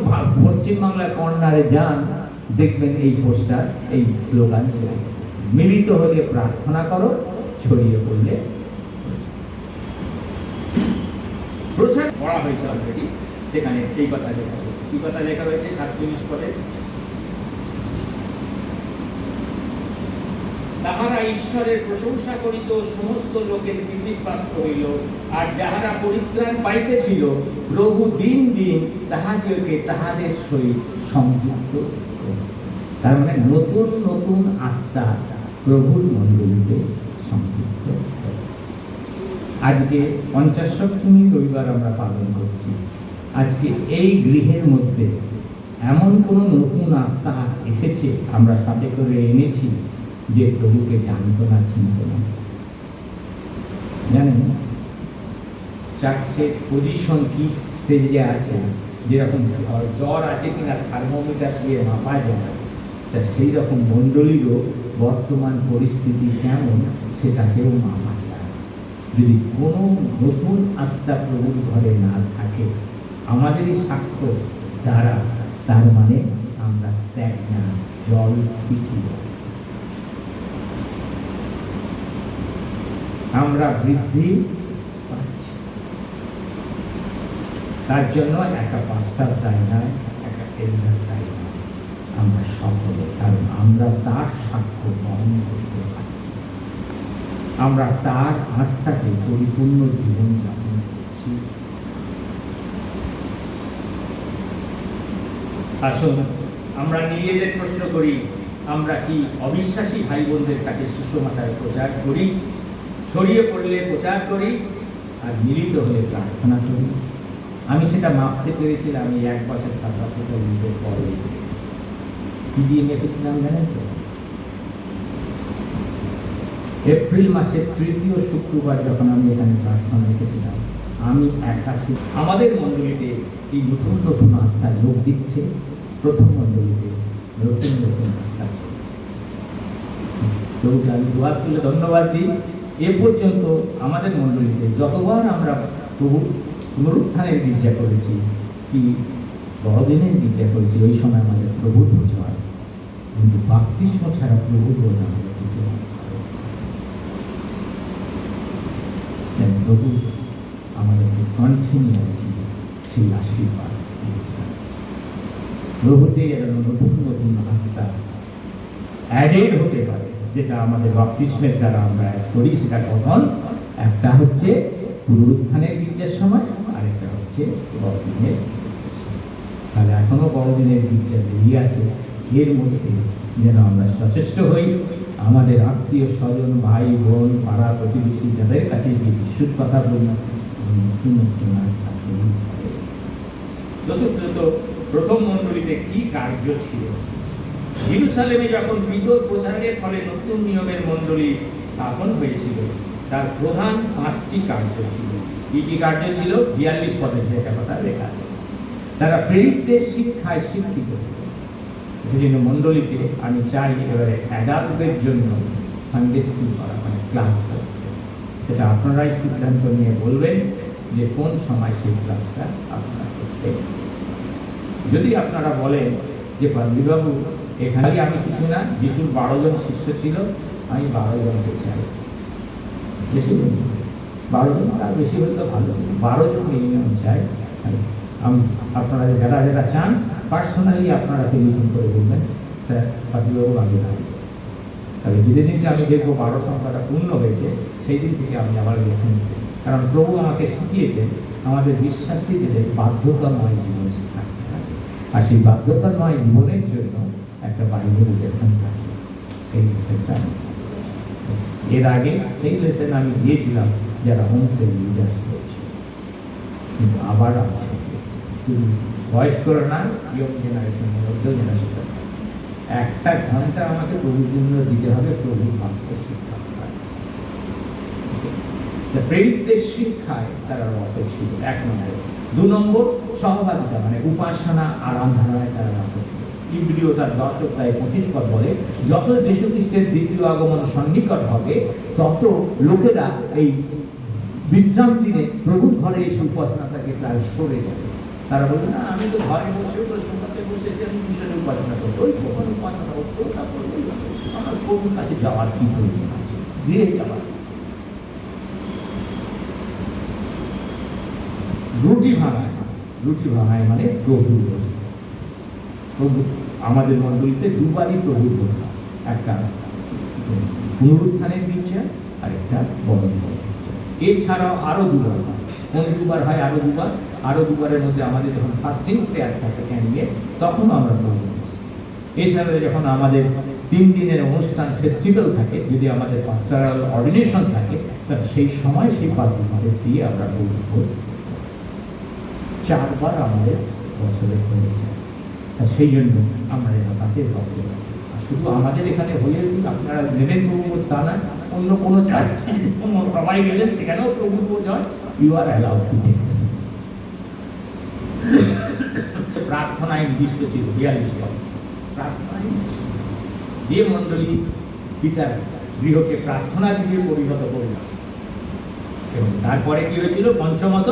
পশ্চিমবাংলার কর্নারে যান দেখবেন এই পোস্টার, এই স্লোগান, মিলিত হলে প্রার্থনা করো, ছড়িয়ে পড়লে প্রচার করা হয়েছে অলরেডি। সেখানে এই কথা লেখা হয়েছে, কি কথা লেখা হয়েছে 7 পদে, তাহারা ঈশ্বরের প্রশংসা করিত, সমস্ত লোকের কৃতিপাত্র হইল, আর যাহারা পরিত্রাণ পাইতেছিল প্রভু দিন দিন তাহাদেরকে তাহাদের সহিত সংযুক্ত করিত। তার মানে নতুন নতুন আত্মা প্রভুর মণ্ডলীতে সংযুক্ত। আজকে 50 রবিবার আমরা পালন করছি। আজকে এই গৃহের মধ্যে এমন কোন নতুন আত্মা এসেছে, আমরা সাথে করে এনেছি, যে প্রভুকে জানত না, চিনত না। জানেন চার্চের পজিশন কি স্টেজে আছে, যেরকম জ্বর আছে কিনা থার্মোমিটার দিয়ে মাপা যায়, তা সেই রকম মণ্ডলীরও বর্তমান পরিস্থিতি কেমন সেটাকেও মাপা যায়। যদি কোনো নতুন আত্মা প্রভুর ঘরে না থাকে, আমাদেরই সাক্ষ্য দ্বারা, তার মানে আমরা স্ট্যাগন্যান্ট, জল পিঠি, আমরা বৃদ্ধি পাচ্ছি। তার জন্য একটা পাস্টার দায় নয়, একটা এল্ডার দায় নয়, আমরা সকলে, কারণ আমরা তার সাক্ষ্য বহন করতে পারছি, আমরা তার আত্মাকে পরিপূর্ণ জীবন যাপন করছি। আসুন আমরা নিজেদের প্রশ্ন করি, আমরা কি অবিশ্বাসী ভাই বোনদের কাছে সুসমাচার প্রচার করি, ছড়িয়ে পড়লে প্রচার করি, আর মিলিত হলে প্রার্থনা করি? আমি সেটা মাপতে পেরেছিলাম এই 1 বছর সাউথ আফ্রিকা লিগের পরে এসে। কি দিয়ে মেপেছিলাম জানেন তো? এপ্রিল মাসের 3য় শুক্রবার যখন আমি এখানে প্রার্থনা এসেছিলাম, আমি 81 আমাদের মণ্ডলীতে এই নতুন নতুন আত্মা যোগ দিচ্ছে। প্রথম মণ্ডলীতে নতুন নতুন আত্মা, প্রভুকে আমি দোয়া তুলে ধন্যবাদ দিই। এ পর্যন্ত আমাদের মণ্ডলীতে যতবার আমরা প্রভু পুনরুত্থানের গির্জা করেছি, কি বড়দিনের গির্জা করেছি, ওই সময় আমাদের প্রভুর পুজো হয়, কিন্তু বাপ্তিস্ম ছাড়া প্রভুর বলে আমাদের পুজো হয়। প্রভু আমাদেরকে কন্টিনিউয়াসলি সেই আশীর্বাদ দিয়েছিলেন। প্রভুতে এরা নতুন নতুন আত্মা অ্যাডেড হতে পারে, যেটা আমাদের বাপ্তিস্মের দ্বারা আমরা অ্যাড করি। সেটা কখন? একটা হচ্ছে পুনরুত্থানের গির্জার সময়, আরেকটা হচ্ছে বড়দিনের গির্জার সময়। তাহলে এখনো বড়দিনের গির্জা বেরিয়ে আছে, এর মধ্যে যেন আমরা সচেষ্ট হই, আমাদের আত্মীয় স্বজন, ভাই বোন, পাড়া প্রতিবেশী, যাদের কাছে যে যিশুর কথা বলি, নতুন নতুন আত্মা তৈরি করে। চতুর্থত, প্রথম মণ্ডলীতে কি কার্য ছিল? জেরুসালেমে যখন বিতর প্রচারের ফলে নতুন নিয়মের মণ্ডলী স্থাপন হয়েছিল, তার প্রধান 5টি কার্য ছিল। কি কার্য ছিল? 42 পদের একটা কথা লেখা আছে। তারা প্রেরিতদের শিক্ষায় শিক্ষিত। সেজন্য মণ্ডলীতে আমি চাই এবারে অ্যাডাল্টদের জন্য সানডে স্কুল করা, মানে ক্লাস করতে। সেটা আপনারাই সিদ্ধান্ত নিয়ে বলবেন যে কোন সময় সেই ক্লাসটা আপনারা করতে। যদি আপনারা বলেন যে পাদ্রীবাবু এখানে আমি কিছু না, যিশুর 12 জন শিষ্য ছিল, আমি 12 জনকে চাই, বেশি 12 জন, আর বেশি হলে তো ভালো, 12 জন মিনিমাম চাই। আমি আপনারা যারা যারা চান পার্সোনালি আপনারা টেলিফোন করে বলবেন, স্যার পাদ্রীবাবু আগে না। তবে যেদিনকে আমি দেখবো 12 সংখ্যাটা পূর্ণ হয়েছে, সেই দিন থেকে আমি আবার লিসেন করি। কারণ প্রভু আমাকে শিখিয়েছেন আমাদের বিশ্বাসীদের বাধ্যতাময় জীবন থাকতে হবে, আর সেই বাধ্যতাময় জীবনের জন্য একটা বাইবেল লেসেন্স আছে, সেই লেসেনটা এর আগে সেই লেসন আমি দিয়েছিলাম যারা হোমসেল লিডার্স করছে, কিন্তু আবার আছে শুধু বয়স্করা না, ইয়ং জেনারেশনের মধ্যেও যেন সেটা একটা ঘন্টা আমাকে প্রভুর জন্য দিতে হবে, প্রভুর বাক্য শিক্ষা করার। প্রেরিতদের শিক্ষায় তারা রত ছিল, এক নম্বর। দু নম্বর, সহভাগিতা মানে উপাসনা আরাধনায় তারা রত ছিল। ইব্রিয় তার 10:25 পদ বলে, যত যীশু খ্রিস্টের দ্বিতীয় আগমন সন্নিকট হবে, তত লোকেরা এই বিশ্রাম দিনে প্রভুর ঘরে এসে উপাসনা থেকে প্রায় সরে যাবে। তারা বলবে, না আমি তো ঘরে বসে সোফাতে বসে বিষয়ে উপাসনা করবো, ওই কখন উপাসনা করবো, তারপর আমার প্রভুর কাছে যাওয়ার কি প্রয়োজন আছে, গৃহে যাওয়ার। রুটি ভাঙায় মানে প্রভুর বোঝা। প্রভু আমাদের মণ্ডলীতে দুবারই প্রভুর বোঝা, একটা পুনরুত্থানের দিচ্ছে আর একটা বরণ করার দিচ্ছে। এছাড়াও আরো দুবার হয়। কোন দুবার হয়? আরো দুবারের মধ্যে আমাদের যখন ফাস্টিং প্রেয়ার থাকে ক্যানিয়ে, তখন আমরা প্রভু বসি। এছাড়া যখন আমাদের 3 দিনের অনুষ্ঠান ফেস্টিভ্যাল থাকে, যদি আমাদের পাস্টোরাল অর্ডিনেশন থাকে, সেই সময় সেই পাত্রদের দিয়ে আমরা প্রভু বসি। 4 বার আমাদের বছরে হয়ে যায়। সেই জন্য আমরা তাতে রক্ত। শুধু আমাদের এখানে হয়ে আপনারা নেবেন প্রভু তা না, অন্য কোনো চার্চে সবাই গেলেন সেখানেও প্রভু বোঝ হয়, you are allowed to take. প্রার্থনায় নির্দিষ্ট ছিল 42 পদ। প্রার্থনায় যে মণ্ডলী পিতার গৃহকে প্রার্থনা গৃহে পরিণত করল, এবং তারপরে কি হয়েছিল? পঞ্চমত,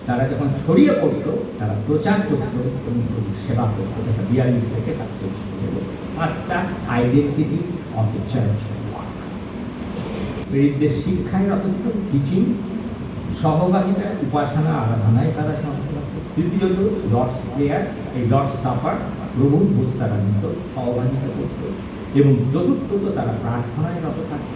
তারা যখন ছড়িয়ে পড়তো, তারা প্রচার করতো এবং সেবা করতো। 42 থেকে 47 5টা আইডেন্টিটি অফ দ্য চার্চ। প্রেরিতদের শিক্ষায় অত্যন্ত টিচিং, সহভাগিতা, উপাসনা আরাধনায় তারা সক্ষম। তৃতীয়ত লর্ডস প্রেয়ার, এই লর্ডস সাপার, প্রভুর ভোজ তারা নিত, সহভাগিতা করত। এবং চতুর্থত তারা প্রার্থনায় রত থাকত।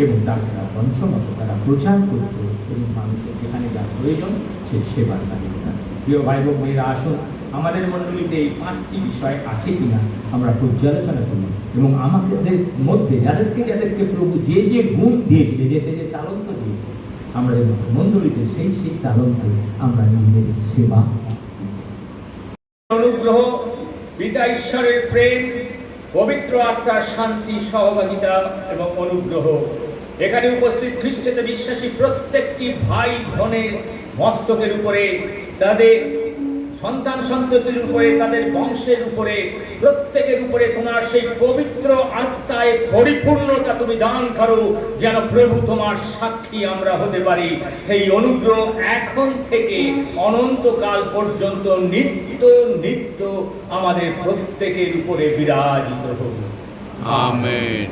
এবং তাছাড়া পঞ্চমত তারা প্রচার করত এবং মানুষের যেখানে যা প্রয়োজন সে সেবার তালিকা। প্রিয় ভাই বোন মেয়েরা, আসুন আমাদের মণ্ডলীতে এই 5টি বিষয় আছে কিনা আমরা পর্যালোচনা করি, এবং আমাদের মধ্যে যাদেরকে প্রভু যে যে গুণ দিয়েছে, যে তালন্ত দিয়েছে, আমরা মণ্ডলীতে সেই তালন্ত আমরা নিজেদের সেবা। অনুগ্রহ, পিতা ঈশ্বরের প্রেম, পবিত্র আত্মার শান্তি, সহভাগিতা এবং অনুগ্রহ এখানে উপস্থিত খ্রিস্টতে বিশ্বাসী প্রত্যেকটি ভাই বোনের মস্তকের উপরে, তাদের সন্তান সন্ততির উপরে, তাদের বংশের উপরে, প্রত্যেকের উপরে তোমার সেই পবিত্র আত্মায় পরিপূর্ণতা তুমি দান করো, যেন প্রভু তোমার সাক্ষী আমরা হতে পারি। সেই অনুগ্রহ এখন থেকে অনন্তকাল পর্যন্ত নিত্য আমাদের প্রত্যেকের উপরে বিরাজিত হোক। আমেন।